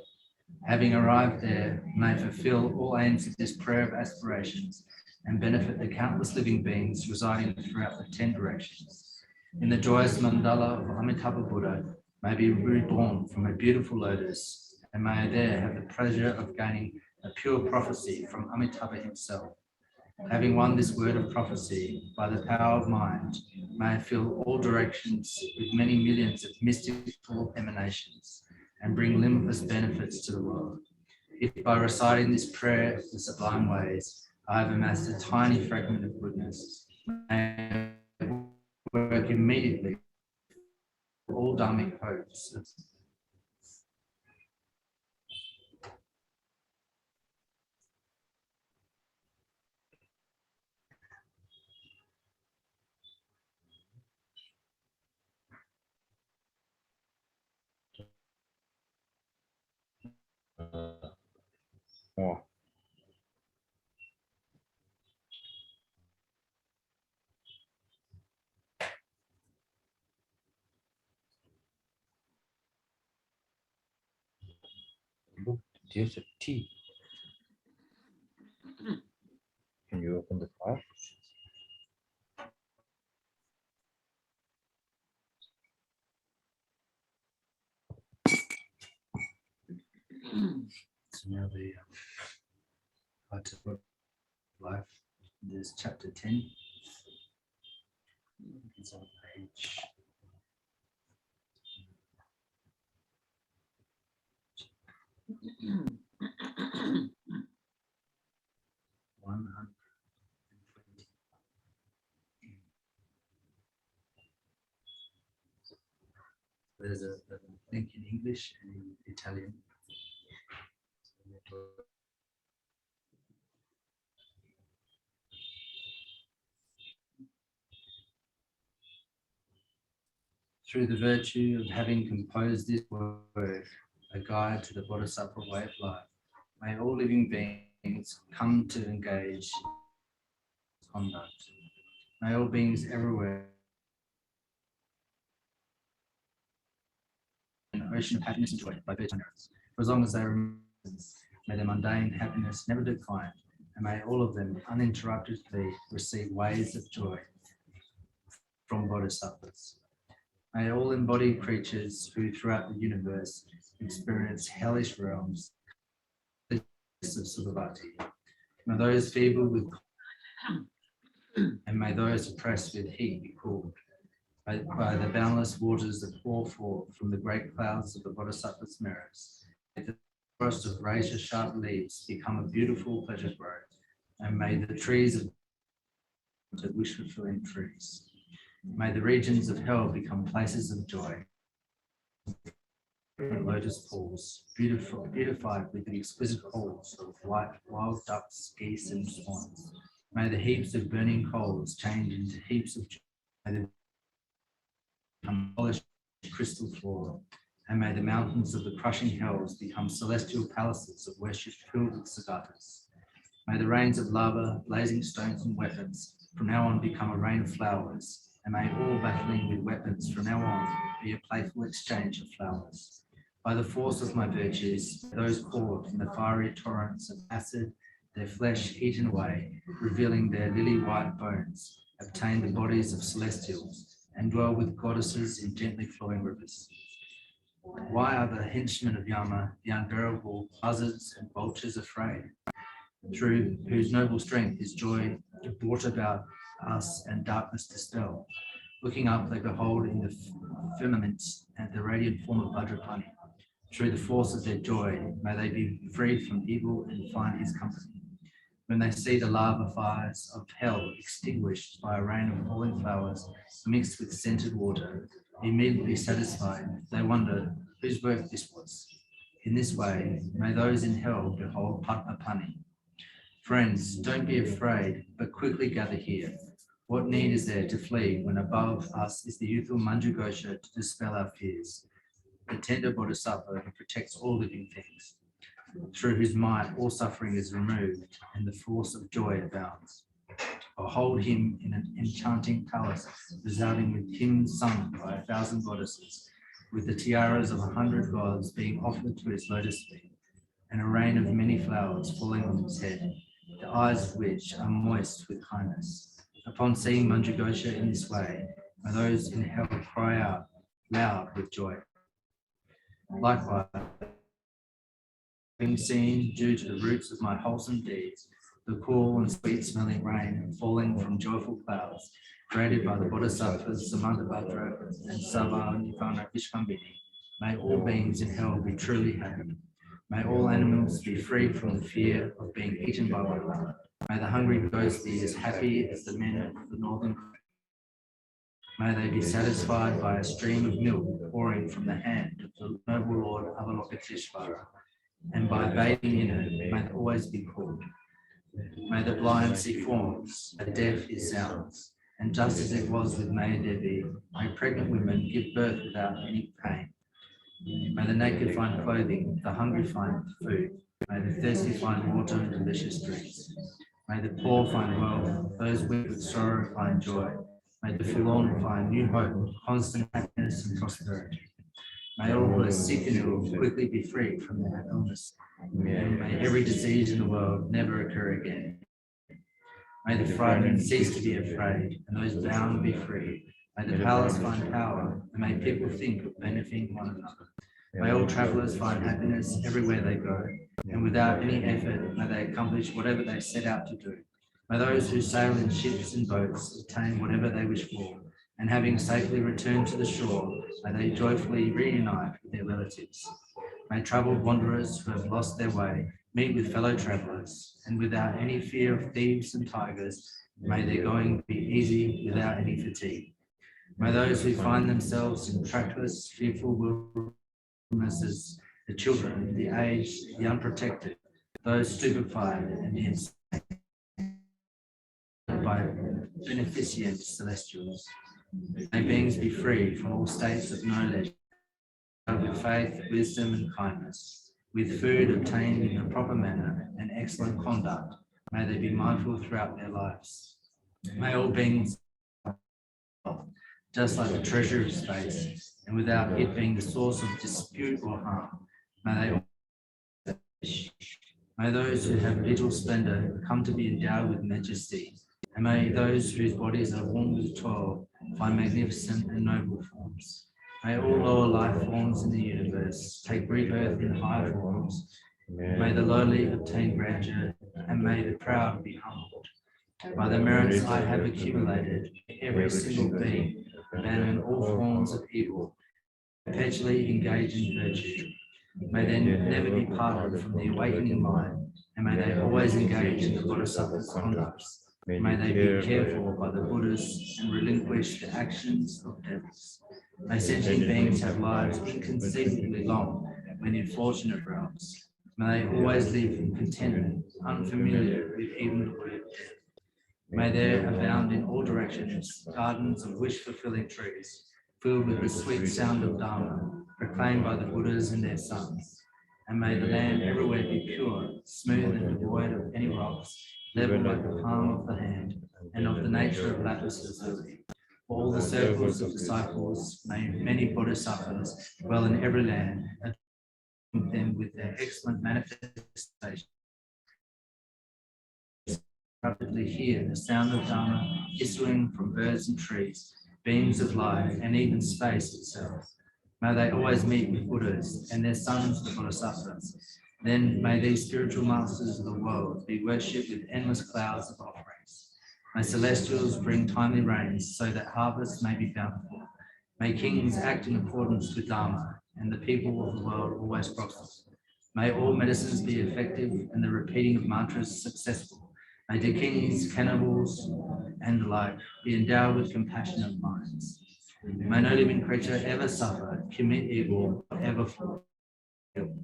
Having arrived there, may I fulfill all aims of this prayer of aspirations and benefit the countless living beings residing throughout the 10 directions. In the joyous mandala of Amitabha Buddha, may I be reborn from a beautiful lotus, and may I there have the pleasure of gaining a pure prophecy from Amitabha himself. Having won this word of prophecy by the power of mind, may I fill all directions with many millions of mystical emanations and bring limitless benefits to the world. If by reciting this prayer of the sublime ways, I have amassed a tiny fragment of goodness, may I work immediately for all dharmic hopes. More. Look, there's a tea. Can you open the fire? So now the Rato life, there's chapter 10. It's on page 120. There's a link in English and in Italian. Through the virtue of having composed this word, a guide to the Bodhisattva way of life, may all living beings come to engage in conduct. May all beings everywhere an ocean of happiness and joy by virtue of merits. For as long as they remain, may their mundane happiness never decline, and may all of them uninterruptedly receive waves of joy from Bodhisattvas. May all embodied creatures who throughout the universe experience hellish realms of Sukhavati, may those feeble with and may those oppressed with heat be cooled by the boundless waters that pour forth from the great clouds of the Bodhisattva's merits. May the forest of razor-sharp leaves become a beautiful pleasure grove, and may the trees of wish-fulfilling trees. May the regions of hell become places of joy. Lotus pools, beautified with the exquisite calls of white wild ducks, geese, and swans. May the heaps of burning coals change into heaps of joy. May the become polished crystal floor, and may the mountains of the crushing hells become celestial palaces of worship filled with sagatas. May the rains of lava, blazing stones, and weapons from now on become a rain of flowers, and may all battling with weapons from now on be a playful exchange of flowers. By the force of my virtues, those caught in the fiery torrents of acid, their flesh eaten away, revealing their lily-white bones, obtain the bodies of celestials, and dwell with goddesses in gently flowing rivers. Why are the henchmen of Yama, the unbearable buzzards and vultures afraid? Through whose noble strength is joy brought about us and darkness dispel. Looking up, they behold in the firmaments and the radiant form of Vajrapani. Through the force of their joy, may they be freed from evil and find his company. When they see the lava fires of hell extinguished by a rain of falling flowers mixed with scented water, immediately satisfied, they wonder whose work this was. In this way, may those in hell behold Padmapani. Friends, don't be afraid, but quickly gather here. What need is there to flee when above us is the youthful Manjughosha to dispel our fears, the tender Bodhisattva who protects all living things, through whose might all suffering is removed and the force of joy abounds. Behold him in an enchanting palace, resounding with hymns sung by 1,000 goddesses, with the tiaras of 100 gods being offered to his lotus feet, and a rain of many flowers falling on his head, the eyes of which are moist with kindness. Upon seeing Manjughosha in this way, may those in hell cry out loud with joy. Likewise, being seen due to the roots of my wholesome deeds, the cool and sweet smelling rain falling from joyful clouds, created by the Bodhisattvas Samantabhadra and Sava Nirvana Vishvambini, may all beings in hell be truly happy. May all animals be freed from the fear of being eaten by one another. May the hungry ghosts be as happy as the men of the northern. May they be satisfied by a stream of milk pouring from the hand of the noble Lord Avalokiteshvara, and by bathing in it, may they always be cool. May the blind see forms, the deaf hear sounds, and just as it was with Maya Devi, may pregnant women give birth without any pain. May the naked find clothing, the hungry find food, may the thirsty find water and delicious drinks. May the poor find wealth, those weak with sorrow find joy. May the forlorn find new hope, constant happiness and prosperity. May all who are sick and ill quickly be freed from their illness. And may every disease in the world never occur again. May the frightened cease to be afraid, and those bound be free. May the powerless find power, and may people think of benefiting one another. May all travellers find happiness everywhere they go, and without any effort may they accomplish whatever they set out to do. May those who sail in ships and boats attain whatever they wish for, and having safely returned to the shore, may they joyfully reunite with their relatives. May troubled wanderers who have lost their way meet with fellow travellers, and without any fear of thieves and tigers, may their going be easy without any fatigue. May those who find themselves in trackless, fearful wildernesses, the children, the aged, the unprotected, those stupefied and the insane, by beneficent celestials. May beings be free from all states of no leisure, with faith, wisdom, and kindness, with food obtained in a proper manner and excellent conduct. May they be mindful throughout their lives. May all beings, just like the treasure of space, and without it being the source of dispute or harm, may those who have little splendor come to be endowed with majesty, and may those whose bodies are worn with toil find magnificent and noble forms. May all lower life forms in the universe take rebirth in higher forms. May the lowly obtain grandeur, and may the proud be humbled. By the merits I have accumulated, every single being abandon all forms of evil, perpetually engage in virtue. May they never be parted from the awakening mind, and may they always engage in the Bodhisattva's conducts. May they be cared for by the Buddhas and relinquish the actions of devils. May sentient beings have lives inconceivably long when in fortunate realms. May they always live in contentment, unfamiliar with even the word death. May there abound in all directions gardens of wish-fulfilling trees, filled with the sweet sound of Dharma, proclaimed by the Buddhas and their sons. And may the land everywhere be pure, smooth and devoid of any rocks, level like the palm of the hand, and of the nature of lapis lazuli. For all the circles of disciples, may many bodhisattvas dwell in every land, and them with their excellent manifestation. Rapidly hear the sound of Dharma issuing from birds and trees, beams of light, and even space itself. May they always meet with Buddhas and their sons, the Bodhisattvas. Then may these spiritual masters of the world be worshipped with endless clouds of offerings. May celestials bring timely rains so that harvests may be bountiful. May kings act in accordance with Dharma and the people of the world always prosper. May all medicines be effective and the repeating of mantras successful. May the kings, cannibals, and the like be endowed with compassionate minds. May no living creature ever suffer, commit evil, or ever fall ill.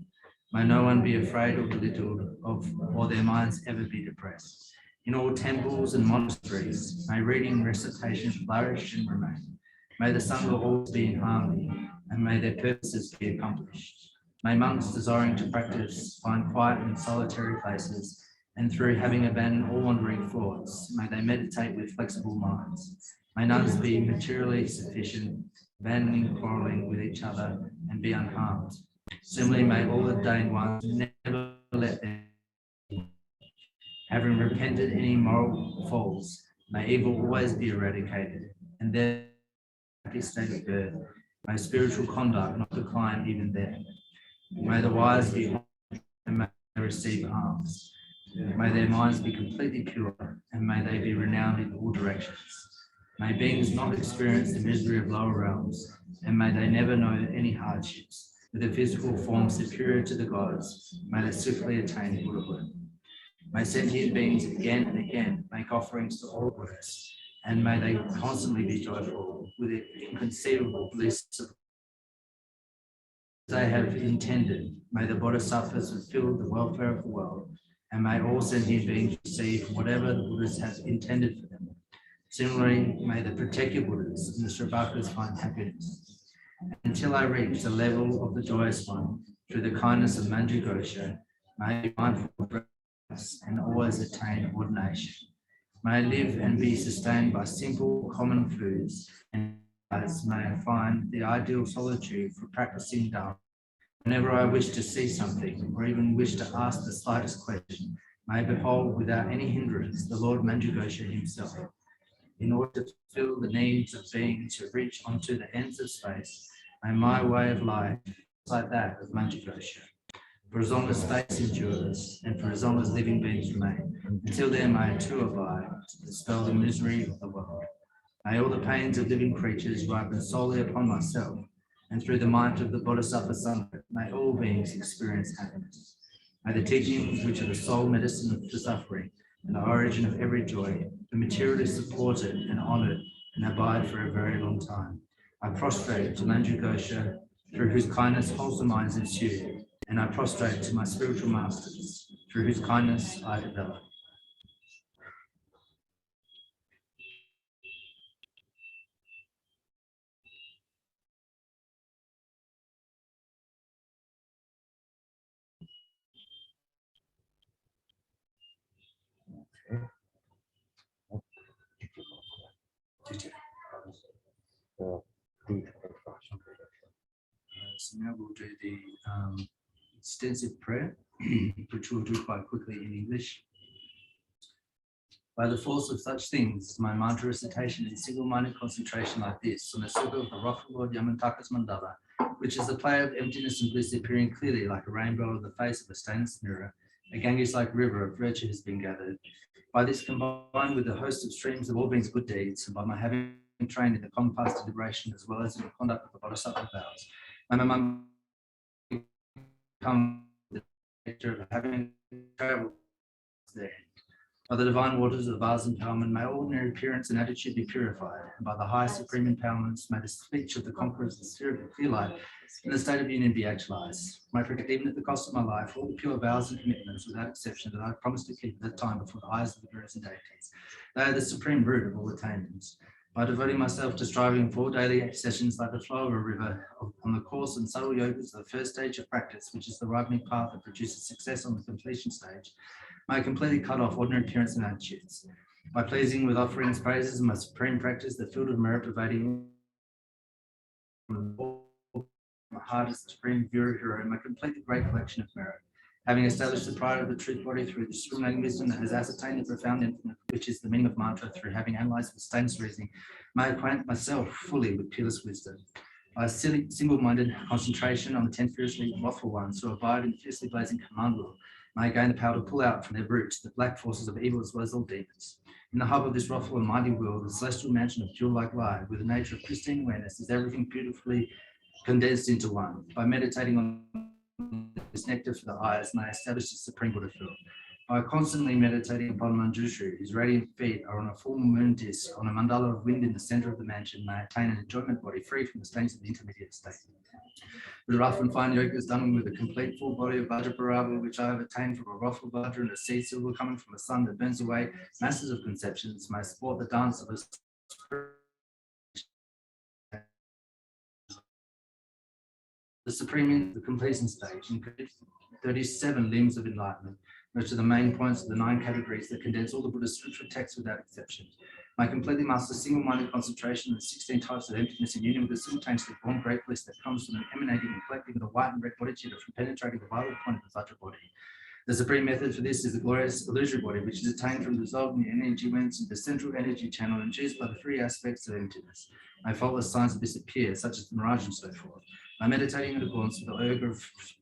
May no one be afraid or belittled or their minds ever be depressed. In all temples and monasteries, may reading and recitation flourish and remain. May the Sangha always be in harmony, and may their purposes be accomplished. May monks desiring to practice find quiet in solitary places, and through having abandoned all wandering thoughts, may they meditate with flexible minds. May nuns be materially sufficient, abandoning quarrelling with each other, and be unharmed. Similarly, may all ordained ones never let them, having repented any moral faults, may evil always be eradicated, and their happy state of birth, may spiritual conduct not decline even there. May the wise be honored and may they receive alms. May their minds be completely pure, and may they be renowned in all directions. May beings not experience the misery of lower realms, and may they never know any hardships. With a physical form superior to the gods, may they swiftly attain Buddhahood. May sentient beings again and again make offerings to all Buddhas, and may they constantly be joyful with the inconceivable bliss of they have intended. May the Bodhisattvas fulfill the welfare of the world, and may all sentient beings receive whatever the Buddhas have intended for them. Similarly, may the protective Buddhas and the Sravakas find happiness. Until I reach the level of the Joyous One, through the kindness of Manjughosha, may I be mindful of practice and always attain ordination. May I live and be sustained by simple, common foods, and may I find the ideal solitude for practicing Dharma. Whenever I wish to see something, or even wish to ask the slightest question, may I behold without any hindrance the Lord Manjughosha himself. In order to fulfill the needs of beings who reach onto the ends of space, may my way of life be like that of Manjughosha. For as long as space endures, and for as long as living beings remain, until then may I too abide to dispel the misery of the world. May all the pains of living creatures ripen solely upon myself, and through the might of the Bodhisattva Sangha, may all beings experience happiness. May the teachings, which are the sole medicine for suffering and the origin of every joy, be materially supported and honoured and abide for a very long time. I prostrate to Manjughosha, through whose kindness wholesome minds ensue, and I prostrate to my spiritual masters, through whose kindness I develop. So now we'll do the extensive prayer, which we'll do quite quickly in English. By the force of such things, my mantra recitation in single-minded concentration like this, on the circle of the rock Lord Yamantaka's mandala, which is the play of emptiness and bliss appearing clearly like a rainbow on the face of a stainless mirror, a Ganges-like river of virtue has been gathered. By this combined with the host of streams of all beings' good deeds, and by my having trained in the common paths to liberation as well as in the conduct of the Bodhisattva vows, may my mind become the nature of having traveled there. By the divine waters of Vast empowerment, may all ordinary appearance and attitude be purified, and by the high supreme empowerments, may the speech of the conquerors, the spirit of clear light, in the state of union be actualized. May I protect, even at the cost of my life, all the pure vows and commitments without exception that I promise to keep at that time before the eyes of the gurus and deities. They are the supreme root of all attainments. By devoting myself to striving for daily sessions like the flow of a river on the course and subtle yogas of the first stage of practice, which is the ripening path that produces success on the completion stage, may I completely cut off ordinary appearance and attitudes. By pleasing with offerings, praises, and my supreme practice, the field of merit pervading my heart is the supreme hero, my completely great collection of merit. Having established the pride of the truth body through the discriminating wisdom that has ascertained the profound infinite, which is the meaning of mantra, through having analysed with stainless reasoning, may I acquaint myself fully with peerless wisdom. By single-minded concentration on the 10 fiercely wrathful ones who abide in the fiercely blazing command law, May I gain the power to pull out from their roots the black forces of evil as well as all demons. In the hub of this wrathful and mighty world, the celestial mansion of pure-like light, with the nature of pristine awareness, is everything beautifully condensed into one. By meditating on this nectar for the eyes, may I establish the supreme Buddha field. By constantly meditating upon Manjushri, whose radiant feet are on a full moon disk on a mandala of wind in the center of the mansion, may I attain an enjoyment body free from the stains of the intermediate state. The rough and fine yoke is done with a complete full body of Vajraparabha, which I have attained from a wrathful Vajra and a seed silver coming from a sun that burns away masses of conceptions, may support the dance of a the supreme, the completion stage, includes 37 limbs of enlightenment, which are the main points of the 9 categories that condense all the Buddha's scriptural texts without exception. May I completely master single-minded concentration and the 16 types of emptiness in union with the simultaneously born great bliss that comes from an emanating and collecting of the white and red bodhicitta from penetrating the vital point of the Vajra body. The supreme method for this is the glorious illusory body, which is attained from dissolving the energy winds in the central energy channel induced by the 3 aspects of emptiness. May faultless signs of this appear, such as the mirage and so forth. By meditating in accordance with the yoga of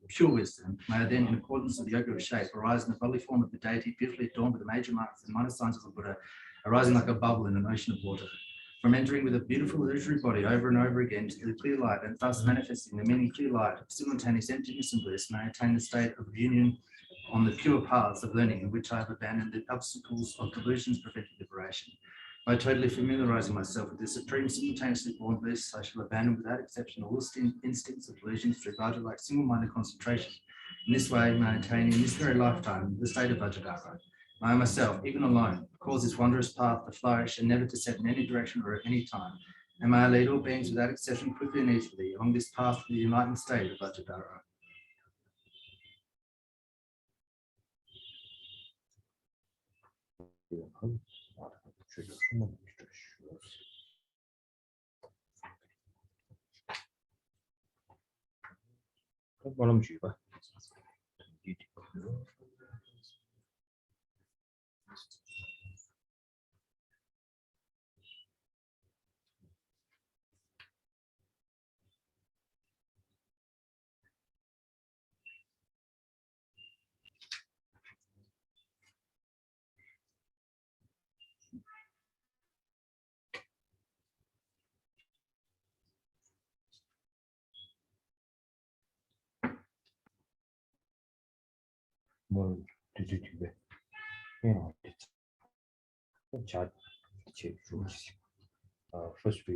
pure wisdom, may I then, in accordance with the yoga of shape, arise in the bodily form of the deity, beautifully adorned with the major marks and minor signs of the Buddha, arising like a bubble in an ocean of water. From entering with a beautiful illusory body over and over again to the clear light, and thus manifesting the many clear light of simultaneous emptiness and bliss, may I attain the state of union on the pure paths of learning in which I have abandoned the obstacles of delusions preventing liberation. By totally familiarizing myself with the supreme simultaneously born bliss, I shall abandon without exception all instincts of delusions through Vajra-like single-minded concentration. In this way, may I attain in this very lifetime the state of Vajradhara. I myself, even alone, cause this wondrous path to flourish and never to set in any direction or at any time. And may I lead all beings without exception quickly and easily along this path to the enlightened state of Vajradhara. First we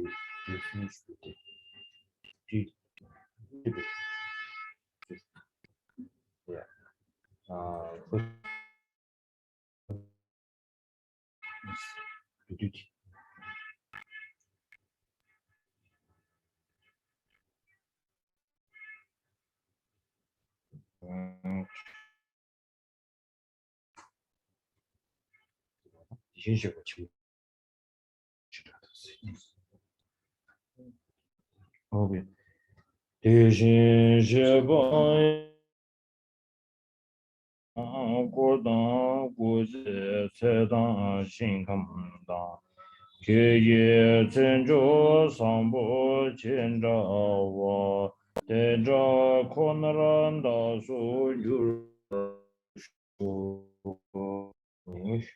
finish with the yeah. First the duty. Okay.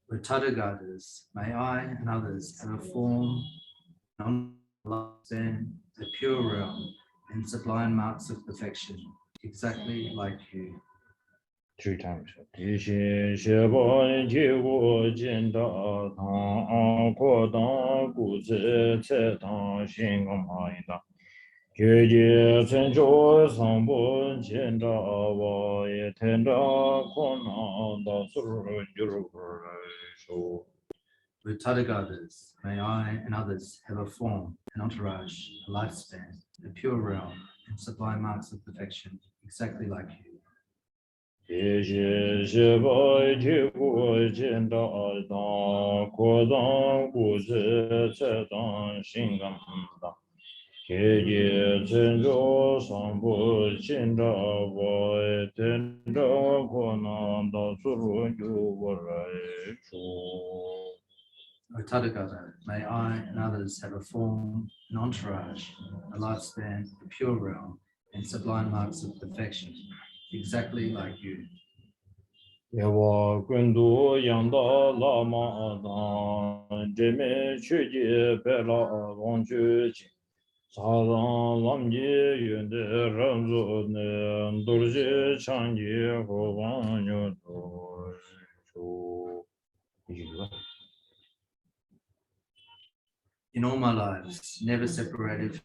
With Tathagatas, may I and others have a form, non-stand, a pure realm, and sublime marks of perfection, exactly like you. 3 times. 地心邪般结果见大堂，扩大故事才当心个马一大。决界成就上波见着我也听着可能到时候就是说。 With Tathagatas, may I and others have a form, an entourage, a lifespan, a pure realm, and sublime marks of perfection, exactly like you. 地心邪般结果见大堂，扩大故事才当心个大。 决界成就上波见着我也听着可能到时候就我来说。 O Tathagata, may I and others have a form, an entourage, a lifespan, a pure realm, and sublime marks of perfection, exactly like you. Yewa Kundu Yanda Lama Adan Jeme Chuji Bela Wonju Saran Lamji Yunde Ranzo Ne Durji Changi Hovan Yudo. In all my lives, never separated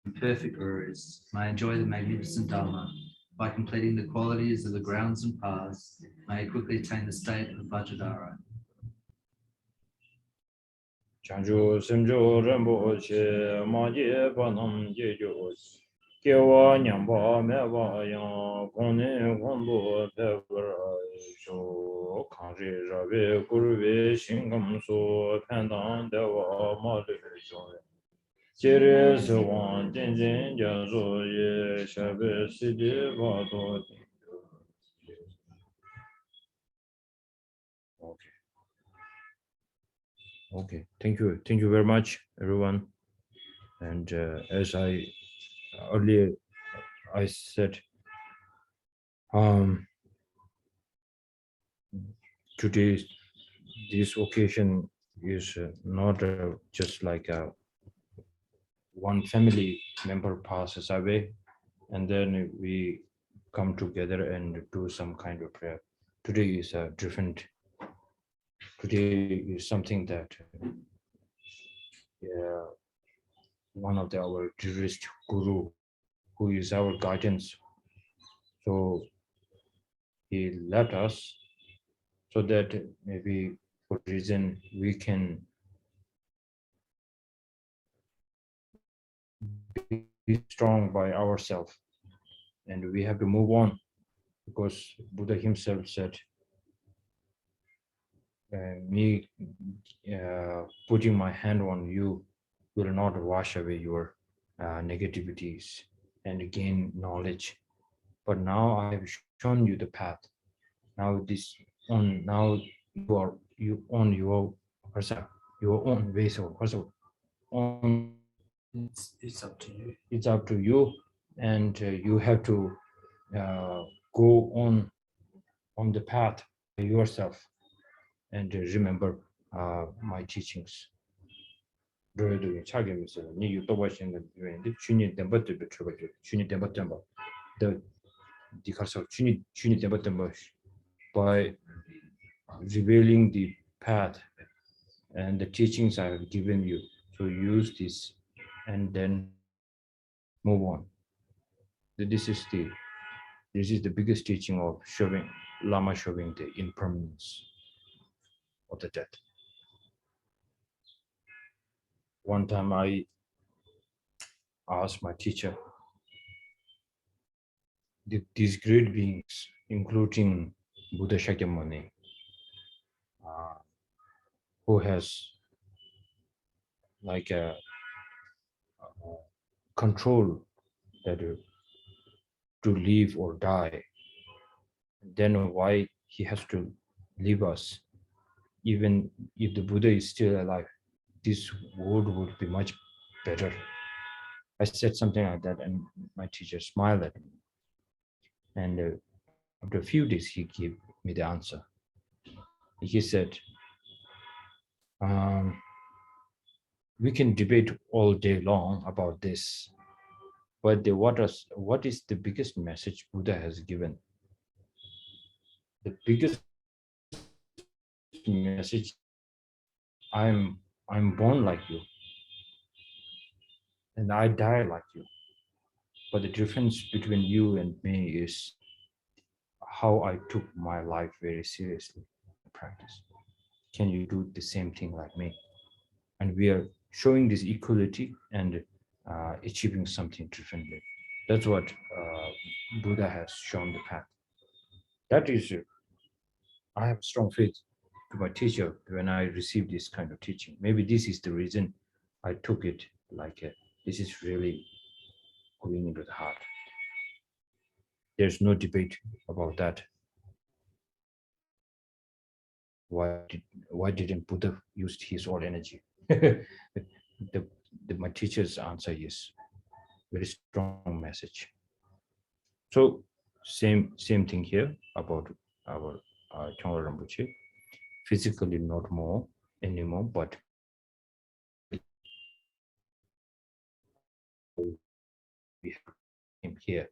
from perfect gurus, may I enjoy the magnificent Dharma. By completing the qualities of the grounds and paths, may I quickly attain the state of Vajradhara. Chanju Simjo Rambo Che Maji Panam Jejo Kewa Nyamba Meva Yang Kone Kondo Pevra Sho Kanji Rabe Kurve Shingam So Pandan Dewa Mali Joy Jere Sewan Jinjin Jazo Ye Shabe Sidi Vado. Okay. Okay. Thank you. Thank you very much, everyone. And as I earlier I said, today this occasion is not just like one family member passes away and then we come together and do some kind of prayer. Today is different. Today is something that one of our dearest guru, who is our guidance, so he left us so that maybe for reason we can be strong by ourselves, and we have to move on, because Buddha himself said, me putting my hand on you will not wash away your negativities and gain knowledge, but now I have shown you the path. Now now you on your your own ways of on. It's up to you. It's up to you, and you have to go on the path yourself, and remember my teachings. The by revealing the path and the teachings I have given you. So use this and then move on. This is the biggest teaching of showing Lama, showing the impermanence of the death. One time I asked my teacher, these great beings, including Buddha Shakyamuni, who has like a control that to live or die, then why he has to leave us? Even if the Buddha is still alive, this world would be much better. I said something like that, and my teacher smiled at me. And after a few days, he gave me the answer. He said, we can debate all day long about this, but what is the biggest message Buddha has given? The biggest message: I'm born like you, and I die like you. But the difference between you and me is how I took my life very seriously in practice. Can you do the same thing like me? And we are showing this equality and achieving something differently. That's what Buddha has shown the path. That is, I have strong faith to my teacher when I received this kind of teaching. Maybe this is the reason I took it like this is really going into the heart. There's no debate about that. Why didn't Buddha use his own energy? My teacher's answer is very strong message. So Same thing here about our Khyongla Rinpoche. Physically not more anymore, but we have him here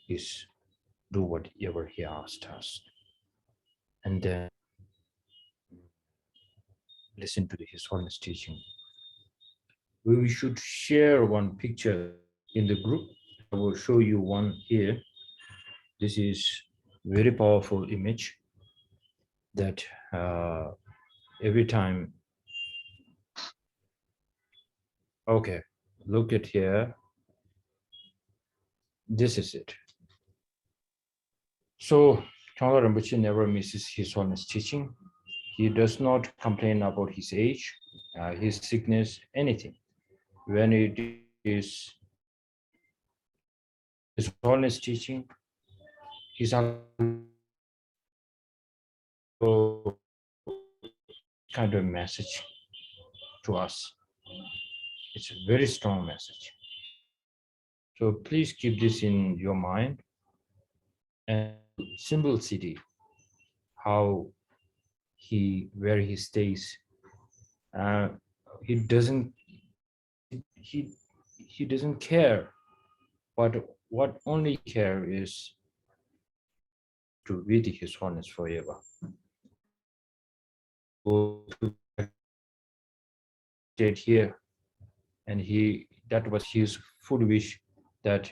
is do whatever he asked us, and then listen to His Holiness teaching. We should share one picture in the group. I will show you one here. This is very powerful image that every time. Okay, look at here. This is it. So Khyongla Rinpoche never misses His Holiness teaching. He does not complain about his age, his sickness, anything. When it is His Holiness teaching, he's kind of message to us. It's a very strong message. So please keep this in your mind. And simplicity, where he stays, he doesn't care, but what only care is to be His Holiness forever. Go to stayed here, and that was his full wish, that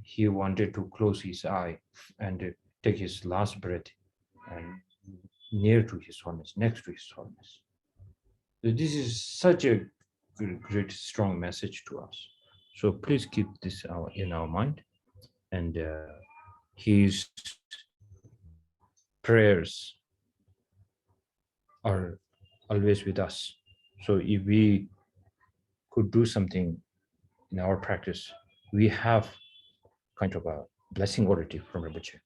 he wanted to close his eye and take his last breath and near to His Holiness, next to His Holiness. So this is such a great, strong message to us. So please keep this in our mind, and his prayers are always with us. So if we could do something in our practice, we have kind of a blessing already from Rinpoche.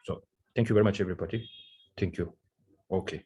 So thank you very much, everybody. Thank you. Okay.